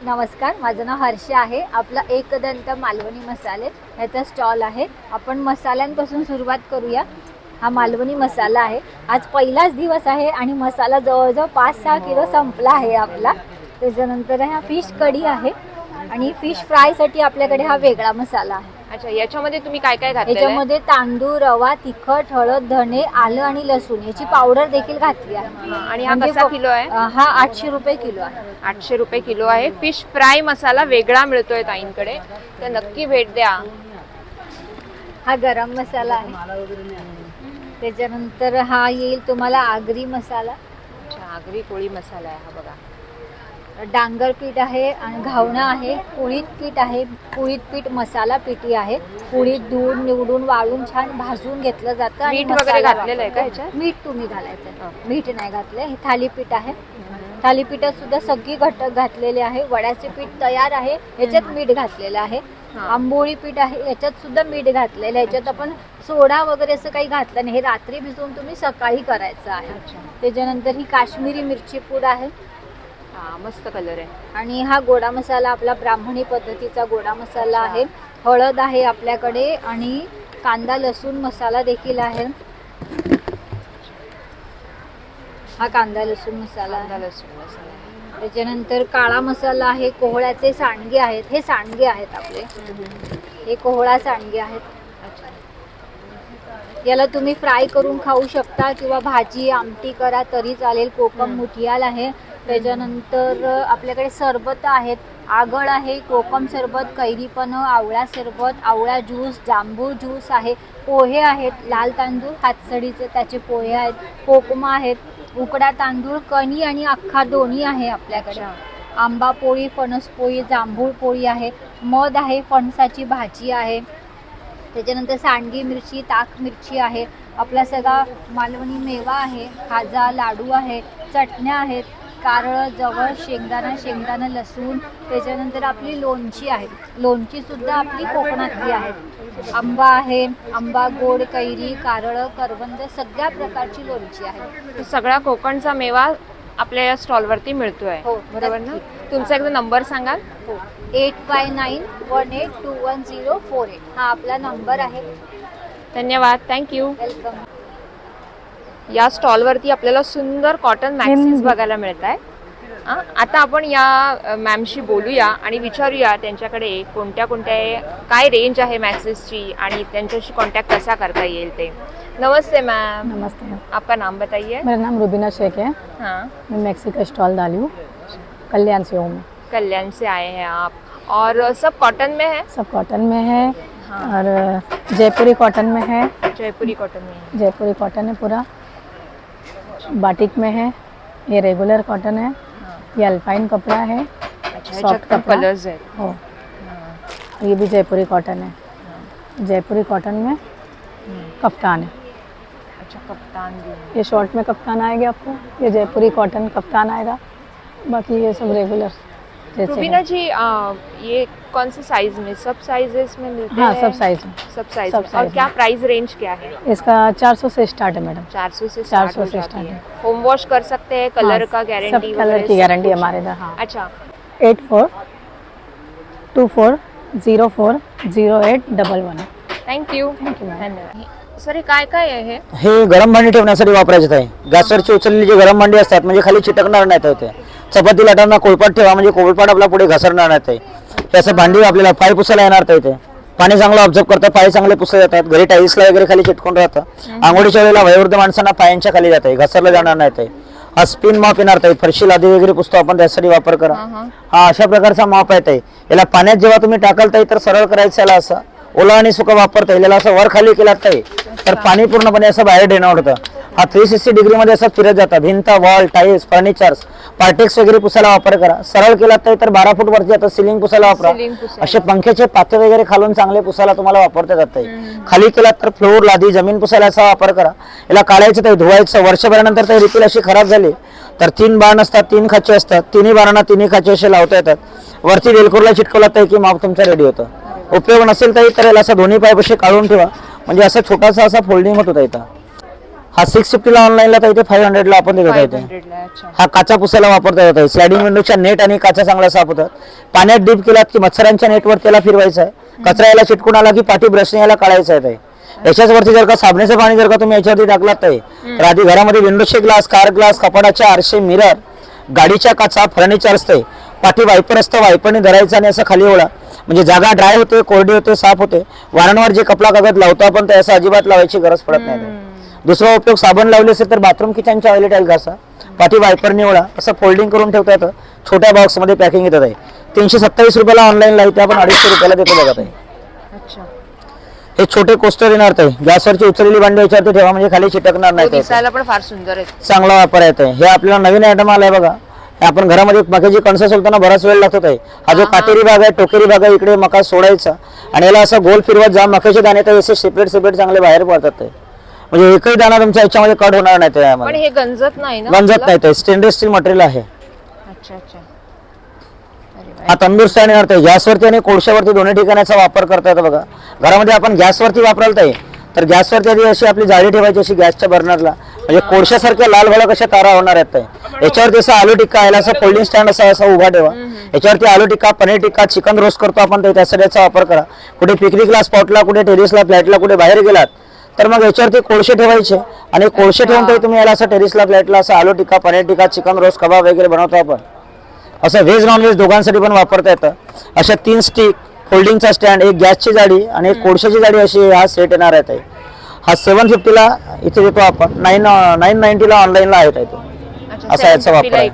नमस्कार, माझं नाव हर्ष आहे. आपला एकदंत मालवणी मसाले ह्याचा स्टॉल आहे. आपण मसाल्यांपासून सुरुवात करूया. हा मालवणी मसाला आहे. आज पहिलाच दिवस आहे आणि मसाला जवळजवळ 5-6 किलो संपला आहे आपला. त्याच्यानंतर हा फिश कढी आहे आणि फिश फ्रायसाठी आपल्याकडे हा वेगळा मसाला आहे. अच्छा, याच्यामध्ये तुम्ही काय काय घातलेलं आहे? याच्यामध्ये तांदूळ, रवा, तिखट, हळद, धणे, आलं आणि लसूण याची पावडर देखील घातली आहे. आणि हा कसा किलो आहे? हा 800 रुपये किलो आहे. 800 रुपये किलो आहे. फिश फ्राय मसाला वेगळा मिळतोय ताईंकडे, तर नक्की भेट द्या. हा गरम मसाला आहे. त्याच्यानंतर हा येईल तुम्हाला आगरी मसाला. अच्छा, आगरी कोळी मसाला आहे हा बघा. डांगर पीठ आहे आणि घावणं आहे, कुळीत पीठ आहे, कुळीत पीठ मसाला पिठी आहे. कुळीत दूध निवडून वाळून छान भाजून घेतलं जातं आणि मीठ वगैरे मसाला घातलेलं आहे का वापरतो. ह्याच्यात? मीठ तुम्ही घालायचं, मीठ नाही घातलं. हे थालीपीठ आहे. थालीपीठात सुद्धा सगळी घटक घातलेले आहे. वड्याचे पीठ तयार आहे, याच्यात मीठ घातलेलं आहे. आंबोळी पीठ आहे, याच्यात सुद्धा मीठ घातलेलं आहे. याच्यात आपण सोडा वगैरे असं काही घातलं नाही. हे रात्री भिजवून तुम्ही सकाळी करायचं आहे. त्याच्यानंतर ही काश्मीरी मिरची पूड आहे मस्त कलर आहे. आणि हा गोडा मसाला आपला ब्राह्मणी पद्धतीचा गोडा मसाला आहे. हळद आहे आपल्याकडे आणि कांदा लसूण मसाला देखील आहे. हा कांदा लसूण मसाला आहे. त्याच्यानंतर काळा मसाला आहे. कोहळ्याचे सांडगे आहेत. हे सांडगे आहेत आपले, हे कोहळा सांडगे आहेत. याला तुम्ही फ्राय करून खाऊ शकता किंवा भाजी आमटी करा तरी चालेल. कोकम मुठियाल आहे. त्याच्यानंतर आपल्याकडे सरबत आहेत. आगळ आहे, कोकम सरबत, कैरीपण, आवळा सरबत, आवळा ज्यूस, जांभूळ ज्यूस आहे. पोहे आहेत, लाल तांदूळ हातसडीचे त्याचे पोहे आहेत. कोकमा आहेत, उकडा तांदूळ, कणी आणि अख्खा दोन्ही आहे आपल्याकडे. आंबा पोळी, फणस पोळी, जांभूळ पोळी आहे. मध आहे, फणसाची भाजी आहे. त्याच्यानंतर सांडगी मिरची, ताक मिरची आहे. आपला सगळा मालवणी मेवा आहे. खाजा, लाडू आहे. चटण्या आहेत, कारळं, जवळ, शेंगदाणा लसूण. त्याच्यानंतर आपली लोणची आहे. लोणची सुद्धा आपली कोकणातली आहे. आंबा आहे, आंबा, गोड, कैरी, कारळं, करवंद, सगळ्या प्रकारची लोणची आहे. सगळा कोकणचा मेवा आपल्या या स्टॉलवरती मिळतोय. हो, बरोबर ना? नक्की. तुमचा एकदा नंबर सांगाल? 8591821048 हा आपला नंबर आहे. धन्यवाद, थँक्यू. वेलकम. या स्टॉलवरती आपल्याला सुंदर कॉटन मॅक्सीज बघायला मिळत आहे. आता आपण या मॅमशी बोलूया आणि विचारूया त्यांच्याकडे कोणत्या काय रेंज आहे मॅक्सीजची आणि त्यांच्याशी कॉन्टॅक्ट कसा करता येईल ते. नमस्ते मैम. नमस्ते, आपका नाम बताइए. मेरा नाम रुबीना शेख है. हाँ, मैं मैक्सी का स्टॉल डाली हूँ, कल्याण से हूँ मैं. कल्याण से आए हैं आप और सब कॉटन में है? सब कॉटन में है और जयपुरी कॉटन में है. जयपुरी कॉटन में है. जयपुरी कॉटन है पूरा. बाटिक में है. ये रेगुलर कॉटन है. ये अल्पाइन कपड़ा है. सॉफ्ट कपड़ा. कलर्स है. हो. ये भी जयपुरी कॉटन है. जयपुरी कॉटन में कफ्तान है. अच्छा, कप्तान भी है. ये शॉर्ट में कफ्तान आएगा आपको. ये जयपुरी कॉटन कफ्तान आएगा. बाकी ये सब रेगुलर जैसे रुबीना है. जी, ये कौन से साइज में, सब साइजेस में मिलते हाँ, हैं? सब साइज में. सब साइज सब में. और साइज क्या में. प्राइस रेंज क्या है? इसका 400 से स्टार्ट है मैडम. 400 से 400 स्टार्ट हो से जाती स्टार्ट है. है. होम वॉश कर सकते हैं, कलर हाँ, का सब गारंटी कलर की गारंटी हमारे इधर. हाँ. अच्छा, 8424040811. थँक्यू. Thank you, ma'am. धन्यवाद. सर, काय काय आहे हे? हे गरम भांडी ठेवण्यासाठी वापरायचे आहे. गॅसवरची उचललेली जे गरम भांडी असतात म्हणजे खाली चिटकणार नाहीत ते. चपाती लाटताना कोळपाट ठेवा म्हणजे कोळपाट आपला पुढे घसरणार नाही ते. हे असं भांडी आपल्याला पाय पुसायला येणार तर इथे. पाणी चांगलं ऑब्झर्व करतं, पाय चांगले पुसले जातात. घरी टाईल्सला वगैरे खाली चिटकून राहतं. आंघोळीच्या वेळेला वयोवृद्ध माणसांना पायांच्या खाली जाते, घसरलं जाणार नाही ते. हा स्पिन माप येणार ते. फरशी लादी वगैरे पुसतो आपण त्यासाठी वापर करा. हा अशा प्रकारचा माप आहे ते. याला पाण्यात जेव्हा तुम्ही टाकाल तर सरळ करायचं याला असं ओला आणि सुका वापरता येईल. याला असं वर खाली केला तर पाणी पूर्णपणे असं बाहेर येणं होतं. हा 360 डिग्रीमध्ये असं फिरत जातं. भिंत, वॉल, टाईल्स, फर्निचर्स, पार्टेक्स वगैरे पुसायला वापर करा. सरळ केला तर 12 फूट वरती आता सिलिंग पुसायला वापरा. असे पंख्याचे पाते वगैरे खालून चांगले पुसायला तुम्हाला वापरता जाते. खाली केला तर फ्लोअर, लादी, जमीन पुसायला असा वापर करा. याला काढायचं ते धुवायचं. वर्षभरानंतर ते रिपील अशी खराब झाली तर 3 बाण असतात, 3 खाचे असतात. तिन्ही बाणांना तिन्ही खाचे असे लावता येतात. वरती वेलकोरला चिटकवला तर की माप तुमचं रेडी होतं. उपयोग नसेल तर याला असं दोन्ही पायपाशी काढून ठेवा म्हणजे असं छोटासा असा फोल्डिंग होत होता इथं. हा 650ला ऑनलाईनला तर इथे 500ला आपण देत होता इथे. हा काचा पुसायला वापरता येतो. स्लायडिंग विंडोच्या नेट आणि काचा चांगला साफ होतात. पाण्यात डीप केलात की मच्छरांच्या नेटवर त्याला फिरवायचं आहे. कचरा याला चिटकून आला की पाठी ब्रशने याला काढायचं आहे. याच्याच वरती जर का साबणाचं पाणी जर का तुम्ही याच्यावरती टाकलात तर आधी घरामध्ये विंडोचे ग्लास, कार ग्लास, कपाटाचे आरसे, मिरर, गाडीच्या काचा, फर्निचर असते. पाठी वायपर असतं, वायपरने धरायचं आणि असं खाली ओढा म्हणजे जागा ड्राय होते, कोरडी होते, साफ होते. वारंवार जे कपडा कागद लावतो आपण ते असं अजिबात लावायची गरज पडत नाही. दुसरा उपयोग साबण लावले असेल तर बाथरूम किचनच्या ऑइली टाईल घासा. पाठी वायपरने ओढा. असं फोल्डिंग करून ठेवता येतं. छोट्या बॉक्समध्ये पॅकिंग येतात आहे. 327 रुपयाला ऑनलाईन लावते आपण 250 रुपयाला देतो बघत आहे. हे छोटे कोस्टर येणार ते. गॅसवरची उचललेली भांडी याच्यावरती ठेवा म्हणजे खाली चिटकणार नाही. दिसायला पण फार सुंदर आहे. चांगला वापर येत आहे. हे आपल्याला नवीन आयटम आलाय बघा. हे आपण घरामध्ये मक्याची कणसं सोलताना बराच वेळ लागतो आहे. हा जो काटेरी भाग आहे, टोकेरी भाग आहे, इकडे मका सोडायचा आणि याला असं गोल फिरवत जा, मक्याचे दाणे तर असे सेपरेट चांगले बाहेर पडतात ते. म्हणजे एकही दाणा तुमच्या याच्यामध्ये कट होणार नाही पण त्यामध्ये. हे गंजत नाही ना? गंजत नाही, ते स्टेनलेस स्टील मटेरियल आहे. अच्छा अच्छा. हा तंदूर स्टँड येणार गॅसवरती आणि कोळशावरती दोन्ही ठिकाणाचा वापर करता येतो बघा. घरामध्ये आपण गॅसवरती वापरायला आहे तर गॅसवरती आधी अशी आपली जाळी ठेवायची अशी गॅसच्या बर्नरला, म्हणजे कोळशासारख्या लाल भडक अशा तारा होणार आहेत. याच्यावरती असं आलू टिक्का याला असं फोल्डिंग स्टँड असा उभा ठेवा. याच्यावरती आलू टिक्का, पनीर टिक्का, चिकन रोस्ट करतो आपण त्यासाठी याचा वापर करा. कुठे पिकनिकला, स्पॉटला, कुठे टेरिसला, फ्लॅटला, कुठे बाहेर गेलात तर मग याच्यावरती कोळशे ठेवायचे आणि कोळशे ठेवून तरी तुम्ही याला असं टेरिसला, फ्लॅटला असं आलू टिक्का, पनीर टिक्का, चिकन रोस्ट, कबाब वगैरे बनवतो आपण. असं व्हेज नॉनव्हेज दोघांसाठी पण वापरता येतं. अशा 3 स्टिक, फोल्डिंगचा स्टँड, एक गॅसची जाडी आणि एक कोळशाची जाडी अशी हा सेट येणार आहे. हा 750ला इथे देतो आपण, 990ला ऑनलाईनला आहे तो. असा याचा वापर आहे.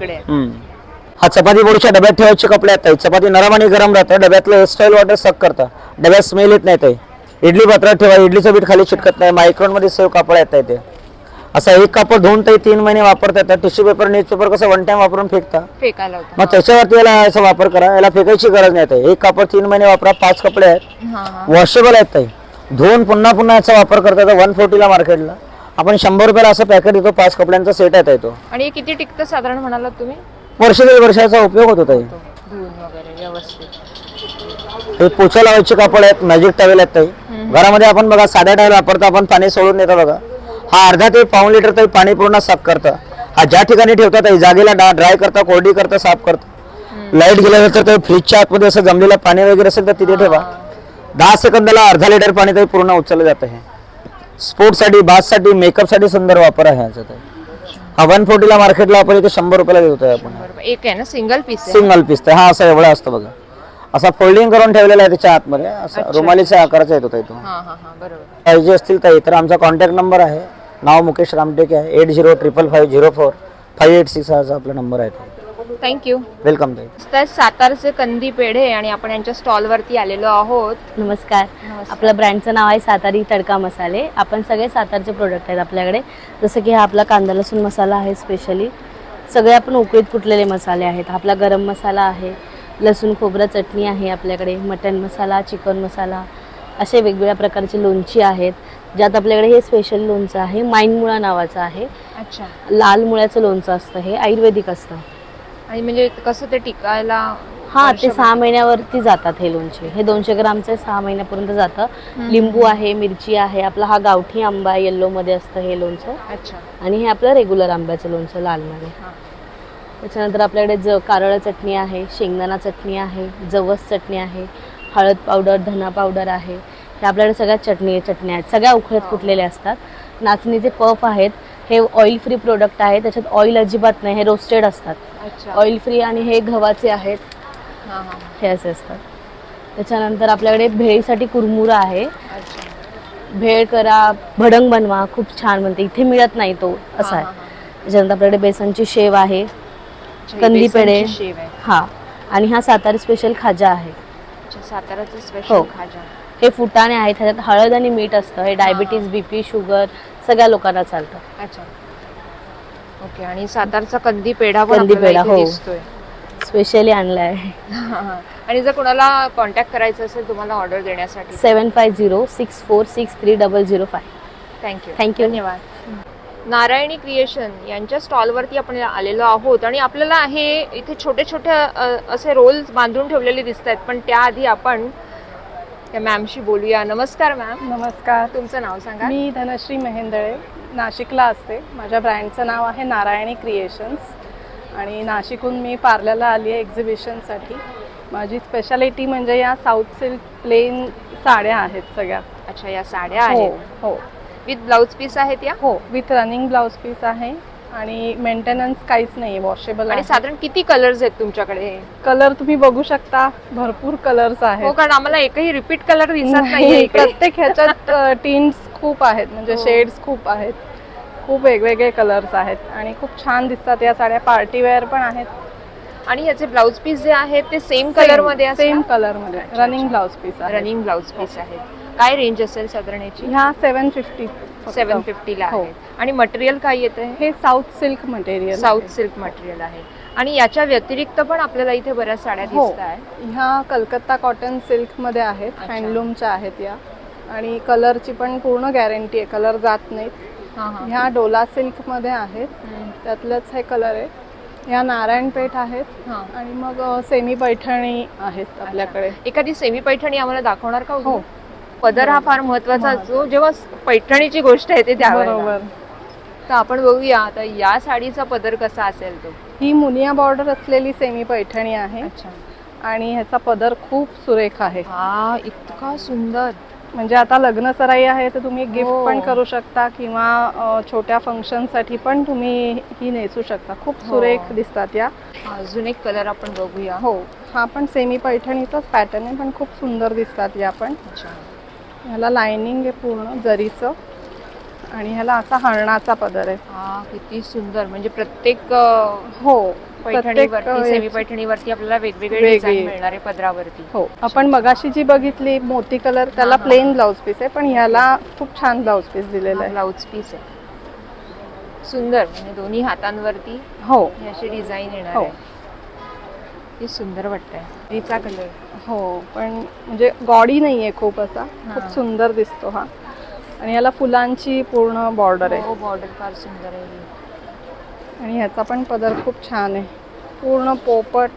हा चपाती बोर्डच्या डब्यात ठेवायचे कपडे आहेत. चपाती नरम आणि गरम राहतं. डब्यातलं स्टाईल वॉटर सक करतं. डब्यात स्मेल येत नाही ते. इडली पात्रात ठेवा, इडलीचं बीठ खाली चिटकत नाही. मायक्रॉनमध्ये सेव कापड येत आहे ते. असा एक कापड धुवून ते 3 महिने वापरता येतात. टिश्यू पेपर, न्यूजपेपर कसं वन टाइम वापरून फेकायला होतं. मग त्याच्यावरती याला याचा वापर करा. याला फेकायची गरज नाही. एक कापड 3 महिने वापरा. 5 कपडे आहेत, वॉशेबल आहेत ते. धुवून पुन्हा याचा वापर करता येतो. 140ला मार्केटला आपण 100 रुपयाला असं पॅकेट देतो. 5 कपड्यांचा सेट आहे तो. आणि हे किती टिकतं साधारण म्हणालात तुम्ही? वर्ष 1.5 वर्षाचा उपयोग होतो ताई. धुवून वगैरे व्यवस्थित. हे पोछा लावायचे कापड आहेत, मॅजिक टॉवेल आहेत ताई. घरामध्ये आपण बघा साध्या टॉवेल वापरतो आपण, पाणी सोडून देतो बघा. हा अर्धा ते पाऊण लिटर ताई पाणी पूर्ण साफ करतं. हा ज्या ठिकाणी ठेवतात ताई जागेला ड्राय करता, कोरडी करता, साफ करतं. लाईट गेल्यानंतर ते फ्रीजच्या आतमध्ये असं जमलेलं पाणी वगैरे असेल तर तिथे ठेवा. 10 सेकंदाला अर्धा लिटर पाणी ताई पूर्ण उचललं जातं. हे स्पोर्ट्ससाठी, बाथसाठी, मेकअपसाठी सुंदर वापर आहे ह्याचा ताई. हा 140ला मार्केटला आपण इथे 100 रुपयाला देतोय आपण. एक आहे ना, सिंगल पीस? Single piece. हा असा एवढा असतो बघा. असा फोल्डिंग करून ठेवलेला आहे त्याच्या आतमध्ये. असा रुमालीच्या आकाराचा येतो ताई तो. बरोबर. पाहिजे असतील ताई तर आमचा कॉन्टॅक्ट नंबर आहे. नाव मुकेश रामटेके आहे. 8055054586 हा आपला नंबर आहे. थँक्यू. वेलकम ताई. तर सातारचे कंदी पेढे आणि आपण यांच्या स्टॉलवरती आलेलो आहोत. नमस्कार. आपल्या ब्रँडचं नाव आहे सातारी तडका मसाले. आपण सगळे सातारचे प्रोडक्ट आहेत आपल्याकडे. जसं की हा आपला कांदा लसूण मसाला आहे स्पेशली. सगळे आपण उकळीत कुटलेले मसाले आहेत. आपला गरम मसाला आहे, लसूण खोबरं चटणी आहे आपल्याकडे, मटन मसाला, चिकन मसाला, असे वेगवेगळ्या प्रकारचे लोणची आहेत. ज्यात आपल्याकडे हे स्पेशल लोणचं आहे, माईनमुळा नावाचं आहे. अच्छा. लाल मुळ्याचं लोणचं असतं, हे आयुर्वेदिक असतं. आणि म्हणजे कसं ते टिकायला? हा, ते 6 महिन्यावरती जातात हे लोणचे. हे 200 ग्रामचे 6 महिन्यापर्यंत जातं. लिंबू आहे, मिरची आहे. आपला हा गावठी आंबा येल्लो मध्ये असतं हे लोणचं. अच्छा. आणि हे आपलं रेग्युलर आंब्याचं लोणचं लालमध्ये. त्याच्यानंतर आपल्याकडे कारळ चटणी आहे, शेंगदाणा चटणी आहे, जवस चटणी आहे, हळद पावडर, धना पावडर आहे. हे आपल्याकडे सगळ्या चटण्या आहेत. सगळ्या उकळत कुटलेल्या असतात. नाचणीचे पफ आहेत, हे ऑइल फ्री प्रोडक्ट आहे. त्याच्यात ऑइल अजिबात नाही, हे रोस्टेड असतात. Oil free. आणि हे गव्हाचे आहेत, हे असे असतात. त्याच्यानंतर आपल्याकडे भेळीसाठी कुरमुरा आहे. भेळ करा, भडंग बनवा, खूप छान बनते. इथे मिळत नाही तो, असा आहे. त्याच्यानंतर आपल्याकडे बेसनची शेव आहे, कंदी पेढे. हा, आणि हा सातारा स्पेशल खाजा आहे. साताराचं स्पेशल खाजा. हे फुटाणे आहेत, ह्याच्यात हळद आणि मीठ असतं. हे डायबिटीज, बीपी, शुगर सगळ्या लोकांना चालतं. अच्छा. ओके. आणि सातारचा कंदी पेढा पण कंदी पेढा हो दिसतोय, स्पेशली आणलाय. आणि जर कोणाला कॉन्टॅक्ट करायचं असेल तुम्हाला ऑर्डर देण्यासाठी? 7506430005. थँक्यू. धन्यवाद. नारायणी क्रिएशन यांच्या स्टॉलवरती आपण आलेलो आहोत आणि आपल्याला हे इथे छोटे छोटे असे रोल्स बांधून ठेवलेले दिसत आहेत. पण त्याआधी आपण त्या मॅमशी बोलूया. नमस्कार मॅम. नमस्कार. तुमचं नाव सांगा. मी धनश्री मेहेंदळे, नाशिकला असते. माझ्या ब्रँडचं नाव आहे नारायणी क्रिएशन्स. आणि नाशिकहून मी पार्लरला आली आहे एक्झिबिशनसाठी. माझी स्पेशालिटी म्हणजे या साऊथ सिल्क प्लेन साड्या आहेत सगळ्या. अच्छा, या साड्या आहेत? हो. विथ ब्लाउज पीस आहेत या? हो, विथ रनिंग ब्लाउज पीस आहे. आणि मेंटेनन्स काहीच नाही, वॉशेबल. आणि साधारण किती कलर्स आहेत तुमच्याकडे? कलर तुम्ही बघू शकता, भरपूर कलर्स आहेत. हो, कारण आम्हाला एकही रिपीट कलर दिसत नाही. प्रत्येक ह्याच्यात टिन्स खूप आहेत, म्हणजे शेड्स खूप आहेत. खूप वेगवेगळे कलर्स आहेत आणि खूप छान दिसतात या साड्या. पार्टीवेअर पण आहेत. आणि याचे ब्लाउज पीस जे आहेत ते सेम कलर मध्ये? सेम कलर मध्ये. रनिंग ब्लाउज पीस आहे. रनिंग ब्लाउज पीस आहेत. काय रेंज असेल साधारण याची? ह्या 750. 750 ला आहे. आणि मटेरियल काय येतं? हे south silk material. South silk material आहे. आणि याच्या व्यतिरिक्त पण आपल्याला इथे बऱ्याच साड्या हो. दिसत आहेत. ह्या कलकत्ता कॉटन सिल्कमध्ये आहेत, अच्छा. हँडलूमच्या आहेत या. आणि कलरची पण पूर्ण गॅरंटी आहे, कलर जात नाहीत. ह्या डोला सिल्कमध्ये आहेत, त्यातलंच हे कलर आहे. ह्या नारायणपेठ आहेत आणि मग सेमी पैठणी आहेत आपल्याकडे. एखादी सेमी पैठणी आम्हाला दाखवणार का? हो. पदर हा फार महत्वाचा असतो जेव्हा पैठणीची गोष्ट आहे ते त्यावेळेला. बरोबर. तर आपण बघूया आता या साडीचा पदर कसा असेल तो. ही मुनिया बॉर्डर असलेली सेमी पैठणी आहे आणि ह्याचा पदर खूप सुरेख आहे. हा इतका सुंदर. म्हणजे आता लग्न सराई आहे तर तुम्ही गिफ्ट हो. पण करू शकता किंवा छोट्या फंक्शनसाठी पण तुम्ही ही नेसू शकता. खूप सुरेख दिसतात या. अजून एक कलर आपण बघूया. हो, हा पण सेमी पैठणीचाच पॅटर्न आहे पण खूप सुंदर दिसतात या पण. ह्याला लाइनिंग आहे पूर्ण जरीचं आणि ह्याला असा हरणाचा पदर आहे. हा किती सुंदर. म्हणजे प्रत्येक हो, पैठणीवरती सेमी पैठणीवरती आपल्याला वेगवेगळे डिझाइन मिळणार आहे पदरावरती. हो. आपण मगाशी जी बघितली मोती कलर त्याला प्लेन ब्लाउज पीस आहे पण ह्याला खूप छान ब्लाउज पीस दिलेला आहे. ब्लाउज पीस आहे सुंदर. म्हणजे दोन्ही हातांवरती हो ही अशी डिझाईन येणार हो. आहे. किती सुंदर वाटतंय. हिचा कलर हो पण म्हणजे गॉडी नाहीये खूप असा. खूप सुंदर दिसतो हा. आणि याला फुलांची पूर्ण बॉर्डर आहे. हो बॉर्डर फार सुंदर आहे. आणि ह्याचा पण पदर खूप छान आहे. पूर्ण पोपट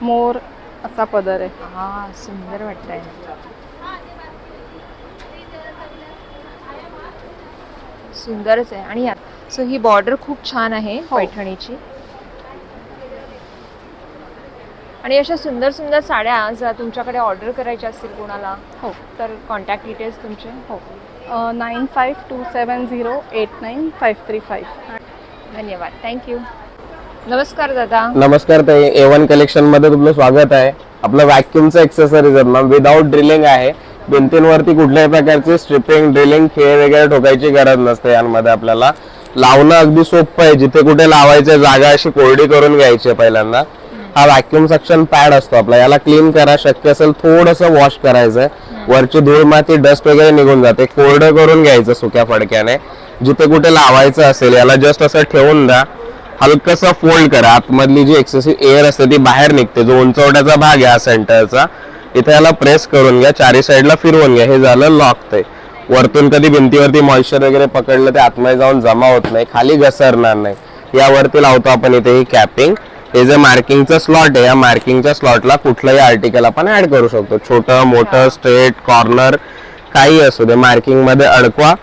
मोर असा पदर आहे. हा सुंदर वाटतंय. सुंदरच आहे. आणि सो ही बॉर्डर खूप छान आहे पैठणीची. आणि अशा सुंदर सुंदर साड्या जर तुमच्याकडे ऑर्डर करायच्या असतील कोणाला हो तर कॉन्टॅक्ट डिटेल्स तुमचे. हो 9527089535. धन्यवाद. थँक्यू. नमस्कार दादा. नमस्कार ताई. A1 कलेक्शन मध्ये तुमचं स्वागत आहे. आपलं व्हॅक्यूमचं एक्सेसरीज आहेत मॅम, विदाउट ड्रिलिंग आहे. भिंतींवरती कुठल्याही प्रकारची स्ट्रिपिंग ड्रिलिंग खेळ वगैरे ठोकायची गरज नसते. यांमध्ये आपल्याला लावणं अगदी सोपं आहे. जिथे कुठे लावायचं जागा अशी कोरडी करून घ्यायची पहिल्यांदा. हा व्हॅक्यूम सक्शन पॅड असतो आपला, याला क्लीन करा. शक्य असेल थोडंसं वॉश करायचंय. वरची धूळ माती डस्ट वगैरे निघून जाते. कोरडं करून घ्यायचं सुक्या फडक्याने. जिथे कुठे लावायचं असेल याला जस्ट असं ठेवून द्या. हलकसं फोल्ड करा. आतमधली जी एक्सेसिव्ह एअर असते ती बाहेर निघते. जो उंचवट्याचा भाग आहे हा सेंटरचा, इथे याला प्रेस करून घ्या. चारी साईडला फिरवून घ्या. हे झालं लॉक. ते वरतून कधी भिंतीवरती मॉइश्चर वगैरे पकडलं ते आतमध्ये जाऊन जमा होत नाही, खाली घसरणार नाही. यावरती लावतो आपण इथे ही कॅपिंग. हे जे मार्किंगचं स्लॉट आहे, या मार्किंगच्या स्लॉटला कुठलंही आर्टिकल आपण ऍड करू शकतो. छोटं मोठं स्ट्रेट कॉर्नर काही असू दे, मार्किंग मध्ये अडकवा.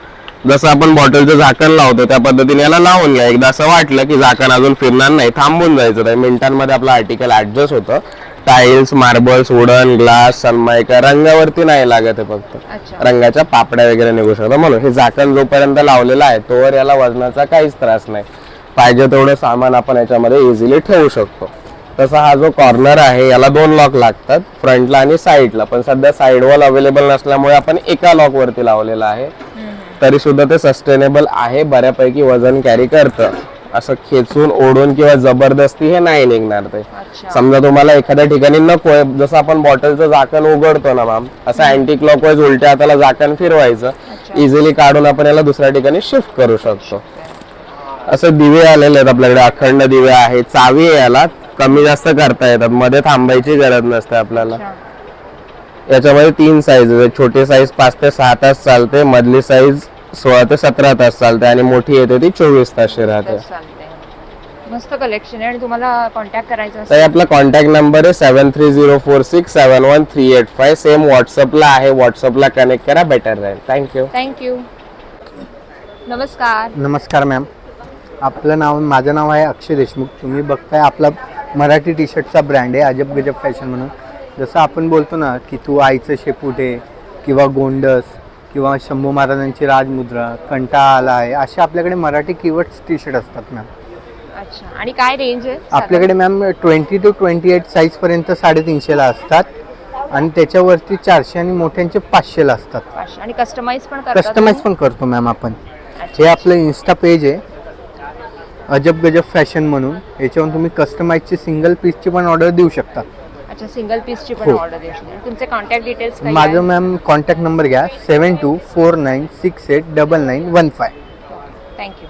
जसं आपण बॉटलचं झाकण लावतो त्या पद्धतीने याला लावून घ्या. एकदा असं वाटलं की झाकण अजून फिरणार नाही, थांबून जायचं. तर मिनिटांमध्ये आपलं आर्टिकल ऍडजस्ट होतं. Tiles, marbles, wooden, glass, Sunmica रंगावरती नाही लागत आहे. फक्त रंगाच्या पापड्या वगैरे निघू शकतात. म्हणून हे झाकण जोपर्यंत लावलेलं आहे तोवर याला वजनाचा काहीच त्रास नाही. पाहिजे तेवढं सामान आपण याच्यामध्ये इझिली ठेवू शकतो. तसा हा जो कॉर्नर आहे याला 2 लॉक लागतात, फ्रंटला आणि साईडला. पण सध्या साईड वॉल अवेलेबल नसल्यामुळे आपण एका लॉक वरती लावलेला आहे. तरी सुद्धा ते सस्टेनेबल आहे, बऱ्यापैकी वजन कॅरी करतं. असं खेचून ओढून किंवा जबरदस्ती हे नाही निघणार. ते समजा तुम्हाला एखाद्या ठिकाणी नकोय, जसं आपण बॉटलचं झाकण उघडतो ना मॅम, असं अँटी क्लॉकवाईज उलट्या हाताला झाकण फिरवायचं. इझिली काढून आपण याला दुसऱ्या ठिकाणी शिफ्ट करू शकतो. असं दिवे आलेले आहेत आपल्याकडे, अखंड दिवे आहेत. चावी आहे याला, कमी जास्त करता येतात, मध्ये थांबायची गरज नसते आपल्याला. याच्यामध्ये 3 साईज आहेत. छोटी साईज 5 ते 6 तास चालते, मधली साईज 16 ते 17 तास चालते आणि मोठी येते ती 24 तासची राहते. मस्त कलेक्शन आहे. आणि तुम्हाला कॉन्टॅक्ट करायचं तर असेल आपला कॉन्टॅक्ट नंबर आहे 7304671385. सेम व्हॉट्सअपला आहे, व्हॉट्सअपला कनेक्ट करा, बेटर राहील. थँक्यू. थँक्यू. नमस्कार. नमस्कार मॅम. माझं नाव आहे अक्षय देशमुख. तुम्ही बघताय आपला मराठी टी शर्टचा ब्रँड आहे अजब गजब फॅशन म्हणून. जसं आपण बोलतो ना की तू आईचं शेपूटे किंवा गोंडस किंवा शंभू महाराजांची राजमुद्रा, कंटाळा आला आहे, असे आपल्याकडे मराठी कीवर्ड्स टी शर्ट असतात मॅम. अच्छा. आणि काय रेंज आहे आपल्याकडे मॅम 20 to 28 साईजपर्यंत 350ला असतात आणि त्याच्यावरती 400 आणि मोठ्यांचे 500ला असतात. आणि कस्टमाइज पण करतात? कस्टमाइज पण करतो मॅम आपण. हे आपलं इन्स्टा पेज आहे अजब गजब फॅशन म्हणून. याच्यावरून तुम्ही कस्टमाइजची सिंगल पीसची पण ऑर्डर देऊ शकता. अच्छा, सिंगल पीसची पण ऑर्डर देऊ शकता. तुमचे कॉन्टॅक्ट डिटेल्स काय? माझं मॅम कॉन्टॅक्ट नंबर घ्या 7249689915. थँक्यू.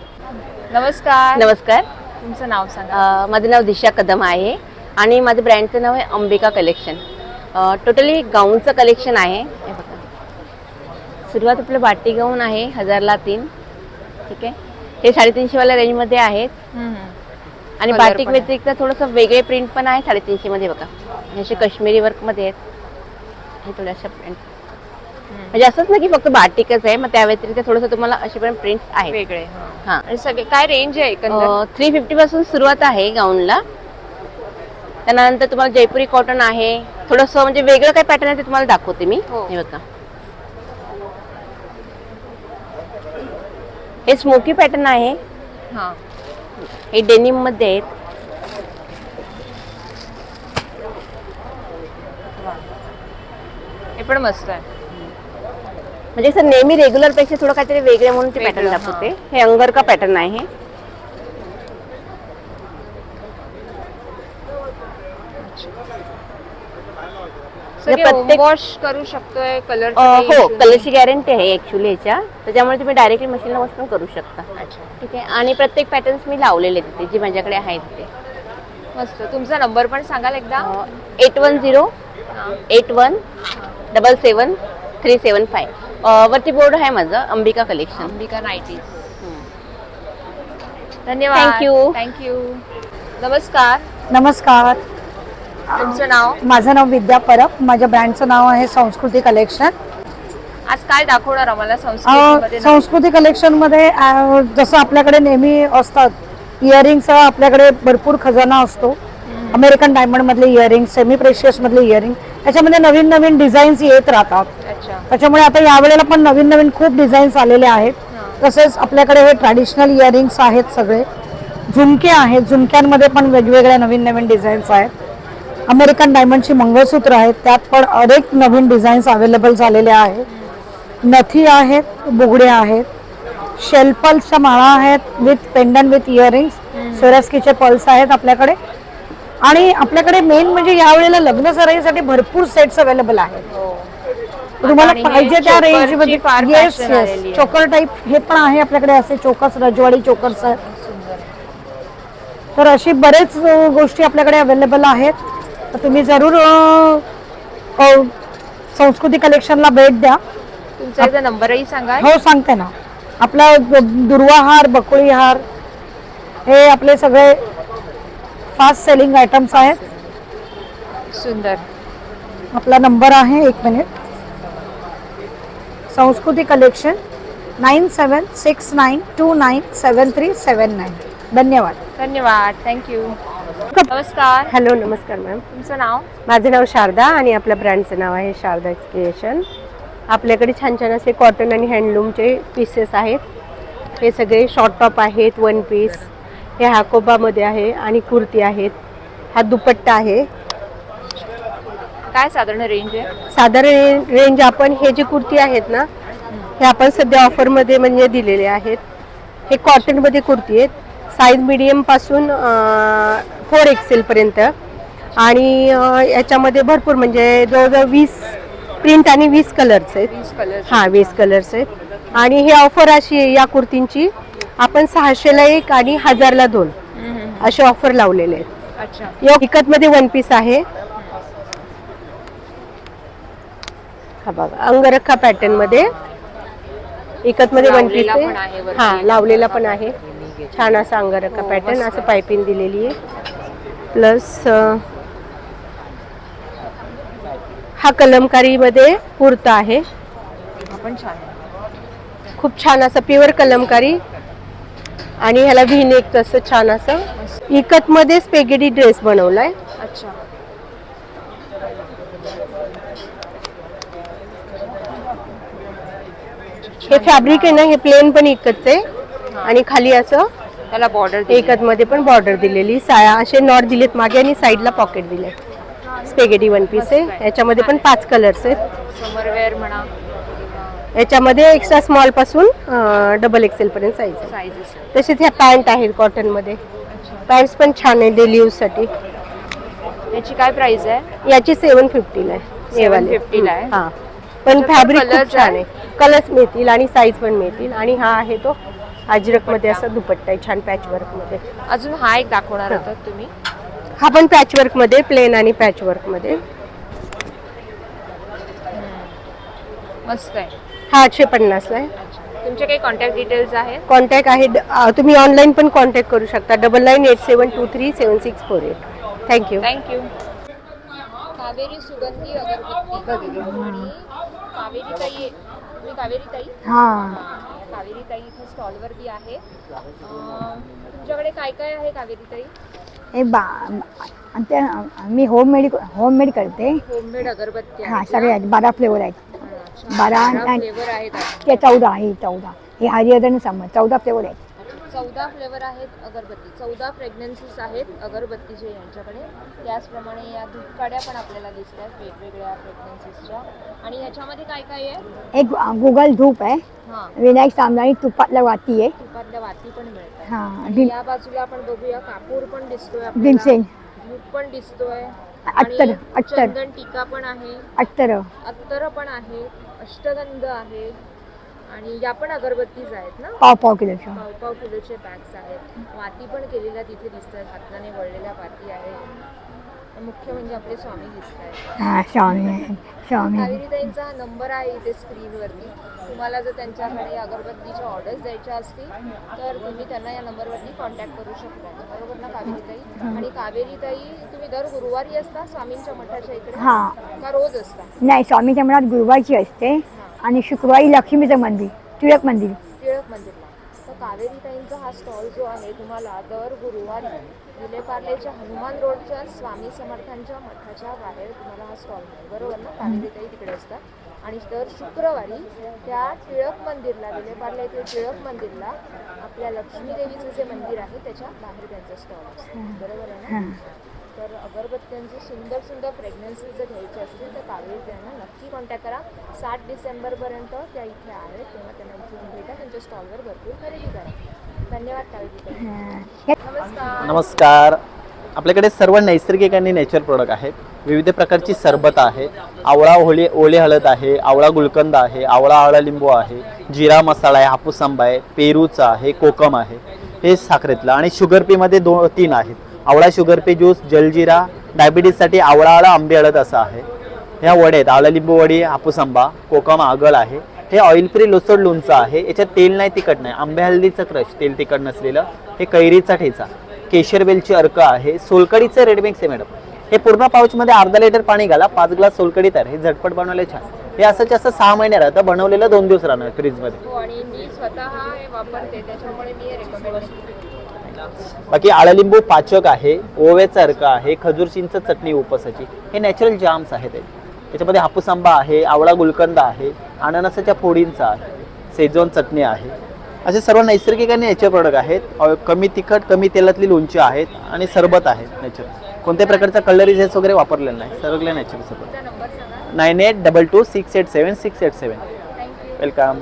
नमस्कार. नमस्कार. तुमचं नाव सांगा. माझं नाव दिशा कदम आहे आणि माझं ब्रँडचं नाव आहे अंबिका कलेक्शन. टोटली गाऊनचं कलेक्शन आहे. हे बघा, सुरुवात आपलं बाटी गाऊन आहे 1000ला 3. ठीक आहे, हे 350 वाल्या रेंजमध्ये आहेत. आणि Color बाटिक पण आहे. व्यतिरिक्त थोडंसं वेगळे प्रिंट पण आहे 350 मध्ये. बघा, असे काश्मीरी वर्कमध्ये आहेत. हे थोड्याशा प्रिंट म्हणजे असंच ना की फक्त बाटिकच आहे, मग त्या व्यतिरिक्त थोडंसं तुम्हाला असे पण प्रिंट्स आहेत वेगळे. हां. आणि सगळे काय रेंज आहे एकंदर? 350 पासून सुरुवात आहे गाऊनला. त्यानंतर तुम्हाला जयपुरी कॉटन आहे. थोडंसं म्हणजे वेगळं काय पॅटर्न आहे ते तुम्हाला दाखवते मी. हो. हे बघा, हे स्मोकी पॅटर्न आहे. हा, हे डेनिम मध्ये आहेत. हे पण मस्त आहे. म्हणजे असं नेहमी रेग्युलर पेक्षा थोडं काहीतरी वेगळे म्हणून ते पॅटर्न वेगळं, दाखवते. हे अंगर का पॅटर्न आहे. प्रत्येक- वॉश करू शकतोय कलर? हो, कलरची गॅरंटी आहे ऍक्च्युली ह्याच्या, त्याच्यामुळे तुम्ही डायरेक्टली मशीनला वॉश पण करू शकता. ठीक आहे, आणि प्रत्येक पॅटर्न्स मी लावलेले तिथे जे माझ्याकडे आहेत ते. मस्त. तुमचा नंबर पण सांगाल एकदा? 8108177375. वरती बोर्ड आहे माझं, अंबिका कलेक्शन. अंबिका नाईटीज. धन्यवाद. थँक्यू. थँक्यू. नमस्कार, नमस्कार, तुमचं नाव? माझं नाव विद्या परब. माझ्या ब्रँडचं नाव आहे संस्कृती कलेक्शन. आज काय दाखवणार आम्हाला संस्कृतीमध्ये? संस्कृती कलेक्शनमध्ये जसं आपल्याकडे नेहमी असतात इयरिंगचा आपल्याकडे भरपूर खजाना असतो. अमेरिकन डायमंड मधले इयरिंग, सेमी प्रेशियस मधले इयरिंग, त्याच्यामध्ये नवीन नवीन डिझाईन्स येत राहतात. अच्छा. त्याच्यामुळे आता यावेळेला पण नवीन नवीन खूप डिझाईन्स आलेले आहेत. तसेच आपल्याकडे हे ट्रॅडिशनल इयरिंग्स आहेत सगळे. झुमके आहेत, झुमक्यांमध्ये पण वेगवेगळ्या नवीन नवीन डिझाईन्स आहेत. अमेरिकन डायमंडची मंगळसूत्र आहेत, त्यात पण अनेक नवीन डिझाईन्स अवेलेबल झालेले आहेत. नथी आहेत, बुगडे आहेत, शेलपल्सच्या माळा आहेत विथ पेंडन विथ इयरिंग्स. सोरास्कीचे पल्स आहेत आपल्याकडे. आणि आपल्याकडे मेन म्हणजे यावेळेला लग्न सराईसाठी भरपूर सेट्स अवेलेबल आहेत. तुम्हाला आणि हे पाहिजे त्या चोकरची रेंज मध्ये. फार येस fashion आलेली आहे. चोकर टाईप हे पण आहे आपल्याकडे. असे चोकस, रजवाडी चोकर्स आहेत. तर अशी बरेच गोष्टी आपल्याकडे अवेलेबल आहेत. तर तुम्ही जरूर संस्कृती कलेक्शनला भेट द्या. तुमचा एकदा नंबरही सांगा. हो, सांगते ना. आपला दुर्वा हार, बकुळी हार हे आपले सगळे फास्ट सेलिंग आयटम्स आहेत. सुंदर. आपला नंबर आहे, 1 मिनिट. संस्कृती कलेक्शन 9769297379. धन्यवाद. धन्यवाद. थँक्यू. नमस्कार. हॅलो, नमस्कार मॅम. तुमचं नाव? माझं नाव शारदा आणि आपल्या ब्रँडचं नाव आहे शारदा क्रिएशन. आपल्याकडे छान छान असे कॉटन आणि हँडलूमचे पीसेस आहेत. हे सगळे शॉर्ट टॉप आहेत, 1 पीस. हे हाकोबामध्ये आहे आणि कुर्ती आहेत. हा दुपट्टा आहे. काय साधारण रेंज आहे? साधारण रेंज आपण हे जे कुर्ती आहेत ना, हे आपण सध्या ऑफरमध्ये म्हणजे दिलेले आहेत. हे कॉटनमध्ये कुर्ती आहेत. साईज मीडियम पासून 4XL पर्यंत. आणि याच्यामध्ये भरपूर म्हणजे जवळजवळ 20 प्रिंट आणि 20 कलर्स आहेत. 20 कलर. हां, 20 कलर्स आहेत. आणि ही ऑफर अशी आहे या कुर्तींची, आपण 600ला 1 आणि 1000ला 2 असे ऑफर लावलेले आहेत. अच्छा. या विकतमध्ये 1 पीस आहे. हा बघा, अंगरखा पॅटर्न मध्ये इकतमध्ये 1 पीस लावलेला पण आहे. आहे वरती. हा, लावलेला पण आहे. छान असा अंगरखा पॅटर्न, असं पायपिंग दिलेली आहे. प्लस हा कलमकारी कुर्ता आहे. आपण छान आहे. खूप छान असं प्युअर कलमकारी. आणि ह्याला व्ही-नेक तसं छान असं इकतमध्ये स्पेगेटी ड्रेस बनवलाय. अच्छा. हे फॅब्रिक आहे ना, हे प्लेन पण इकतच आहे. आणि खाली असं त्याला बॉर्डर एकत मध्ये पण बॉर्डर दिलेली. साया असे नॉट दिलेत मागे आणि साईडला पॉकेट दिले. स्पेगेटी 1 पीस आहे. याच्यामध्ये पण 5 कलर्स आहेत. समरवेअर म्हणा. याच्यामध्ये एक्स्ट्रा स्मॉल पासून XXL पर्यंत साईज आहे. साईजेस. तसेच ह्या पॅन्ट आहेत कॉटन मध्ये. पॅन्ट्स पण छान आहे डेली यूज साठी. याची काय प्राइस आहे? याची 750 आहे. 750 आहे. हा, पण फॅब्रिक कलर्स खूप छान आहे. कलर्स मिळतील आणि साईज पण मिळतील. आणि हा आहे तो अजरकमध्ये असा दुपट्टा आहे छान पॅचवर्कमध्ये. अजून हा एक दाखवणार हा. होतात तुम्ही. हा पण पॅचवर्कमध्ये, प्लेन आणि पॅचवर्कमध्ये. मस्त आहे. हा 850ला आहे. तुमचे काही कॉन्टॅक्ट डिटेल्स आहेत? कॉन्टॅक्ट आहे तुम्ही ऑनलाईन पण कॉन्टॅक्ट करू शकता 9987237648. थँक्यू. थँक्यू. कावेरी सुगंधी अगरबत्ती आणि कावेरी ताई, तुम्ही कावेरी ताई? कावेरी ताई इथे स्टॉलवरती आहे. तुमच्याकडे काय काय आहे कावेरी ताई? मी होममेड करते. होममेड अगरबत्ती हा आहेत सगळे ना? आहेत 12 फ्लेवर आहेत. 12 फ्लेवर आहेत. ते 14 आहे 14 हे हरिहरन समज 14 फ्लेवर आहेत. 14 फ्लेवर आहेत अगरबत्ती. 14 फ्रेग्रन्सेस आहेत अगरबत्तीचे यांच्याकडे. त्याचप्रमाणे या धूपकाड्या पण आपल्याला दिसतात वेगवेगळ्या फ्रेग्रन्सेसच्या. आणि याच्यामध्ये काय काय आहे? एक गुगल धूप आहे. हां, विनायक सामनाई तुपातल्या वाती आहे. तुपातल्या वाती पण मिळतात. हा आणि या बाजूला आपण बघूया कापूर पण दिसतोय आपल्याला. भीमसेन धूप पण दिसतोय. अत्तर आणि चंदन टीका पण आहे. अत्तर पण आहे. अष्टगंध आहे. आणि या पण अगरबत्तीज आहेत ना? पाव किलोच्या. पाव किलोचे पॅक्स आहेत. वाती पण केलेल्या तिथे दिसतात. हाताने वळलेल्या वाती आहेत. मुख्य म्हणजे आपले स्वामी दिसत आहेत. स्वामी कावेरीताईंचा हा नंबर आहे इथे स्क्रीनवरती. तुम्हाला जर त्यांच्याकडे अगरबत्तीच्या ऑर्डर्स द्यायच्या असतील तर तुम्ही त्यांना या नंबरवरती कॉन्टॅक्ट करू शकता. बरोबर ना कावेरीताई? आणि कावेरीताई तुम्ही दर गुरुवारी असता स्वामींच्या मठाच्या इकडे का रोज असता? नाही, स्वामीच्या मठात गुरुवारची असते आणि शुक्रवारी लक्ष्मीचं मंदिर, टिळक मंदिर. टिळक मंदिरला. तर कावेरीताईंचा हा स्टॉल जो आहे तुम्हाला दर गुरुवारी विलेपार्लेच्या हनुमान रोडच्या स्वामी समर्थांच्या मठाच्या बाहेर तुम्हाला हा स्टॉल मिळेल. बरोबर ना? कावेरीताई तिकडे असतात. आणि दर शुक्रवारी त्या टिळक मंदिरला, विलेपार्ले येथील टिळक मंदिरला आपल्या लक्ष्मी देवीचं जे मंदिर आहे त्याच्या बाहेर त्यांचा स्टॉल असतो. बरोबर आहे ना? तर अगरबत्त्यांचे सुंदर सुंदर फ्रेग्रन्सेस जर घ्यायचे असतील तर कावेरीताईंना नक्की कॉन्टॅक्ट करा. 7 डिसेंबरपर्यंत त्या इथे आहेत, तेव्हा त्यांना इथे भेटा. त्यांच्या स्टॉलवर भरपूर खरेदी करा. धन्यवाद कावेरीताई. नमस्कार. नमस्कार. आपल्याकडे सर्व नैसर्गिक आणि नेचर प्रोडक्ट आहेत. विविध प्रकारची सरबत आहे. आवळा ओले हळद आहे, आवळा गुलकंद आहे, आवळा लिंबू आहे, जिरा मसाला आहे, हापूस आंबा आहे, पेरूचा आहे, कोकम आहे, हे साखरेतलं. आणि शुगर पीमध्ये 3 आहेत. आवळा शुगर पी ज्यूस, जलजिरा, डायबिटीजसाठी आवळा आंबे हळद असं आहे. ह्या वडे आहेत, आवळा लिंबू वडी, हापूस आंबा, कोकम आगळ आहे. हे ऑइल फ्री लोसड लोणचं आहे. याच्यात तेल नाही, तिखट नाही. आंबे हळदीचं क्रश, तेल तिखट नसलेलं. हे कैरीचा ठेचा, केशरवेलची अर्क आहे. सोलकडीचं रेड मिक्स आहे मॅडम. हे पूर्ण पाऊचमध्ये अर्धा लिटर पाणी घाला, 5 ग्लास सोलकडी तयार. हे झटपट बनवले छान. हे असं जास्त 6 महिने राहतं. बनवलेलं 2 दिवस राहणार फ्रीजमध्ये. आणि मी स्वतः हे वापरते त्याच्यामुळे मी हे रेकमेंड करते. बाकी आळलिंबू पाचक आहे, ओव्याचा अर्क आहे, खजूर चिंच चटणी उपवासाची. हे नॅचरल जाम्स आहेत. याच्यामध्ये हापूस आंबा आहे, आवळा गुलकंद आहे, अननसाच्या फोडींचा आहे, सेजवान चटणी आहे. असे सर्व नैसर्गिक आणि नेचर प्रोडक्ट आहेत. कमी तिखट, कमी तेलातली लोणची आहेत आणि सरबत आहेत नेचर. कोणत्याही प्रकारचा कलरीजेस वगैरे वापरलेला नाही. सगळे नॅचरल सरबत. 9822687687. वेलकम.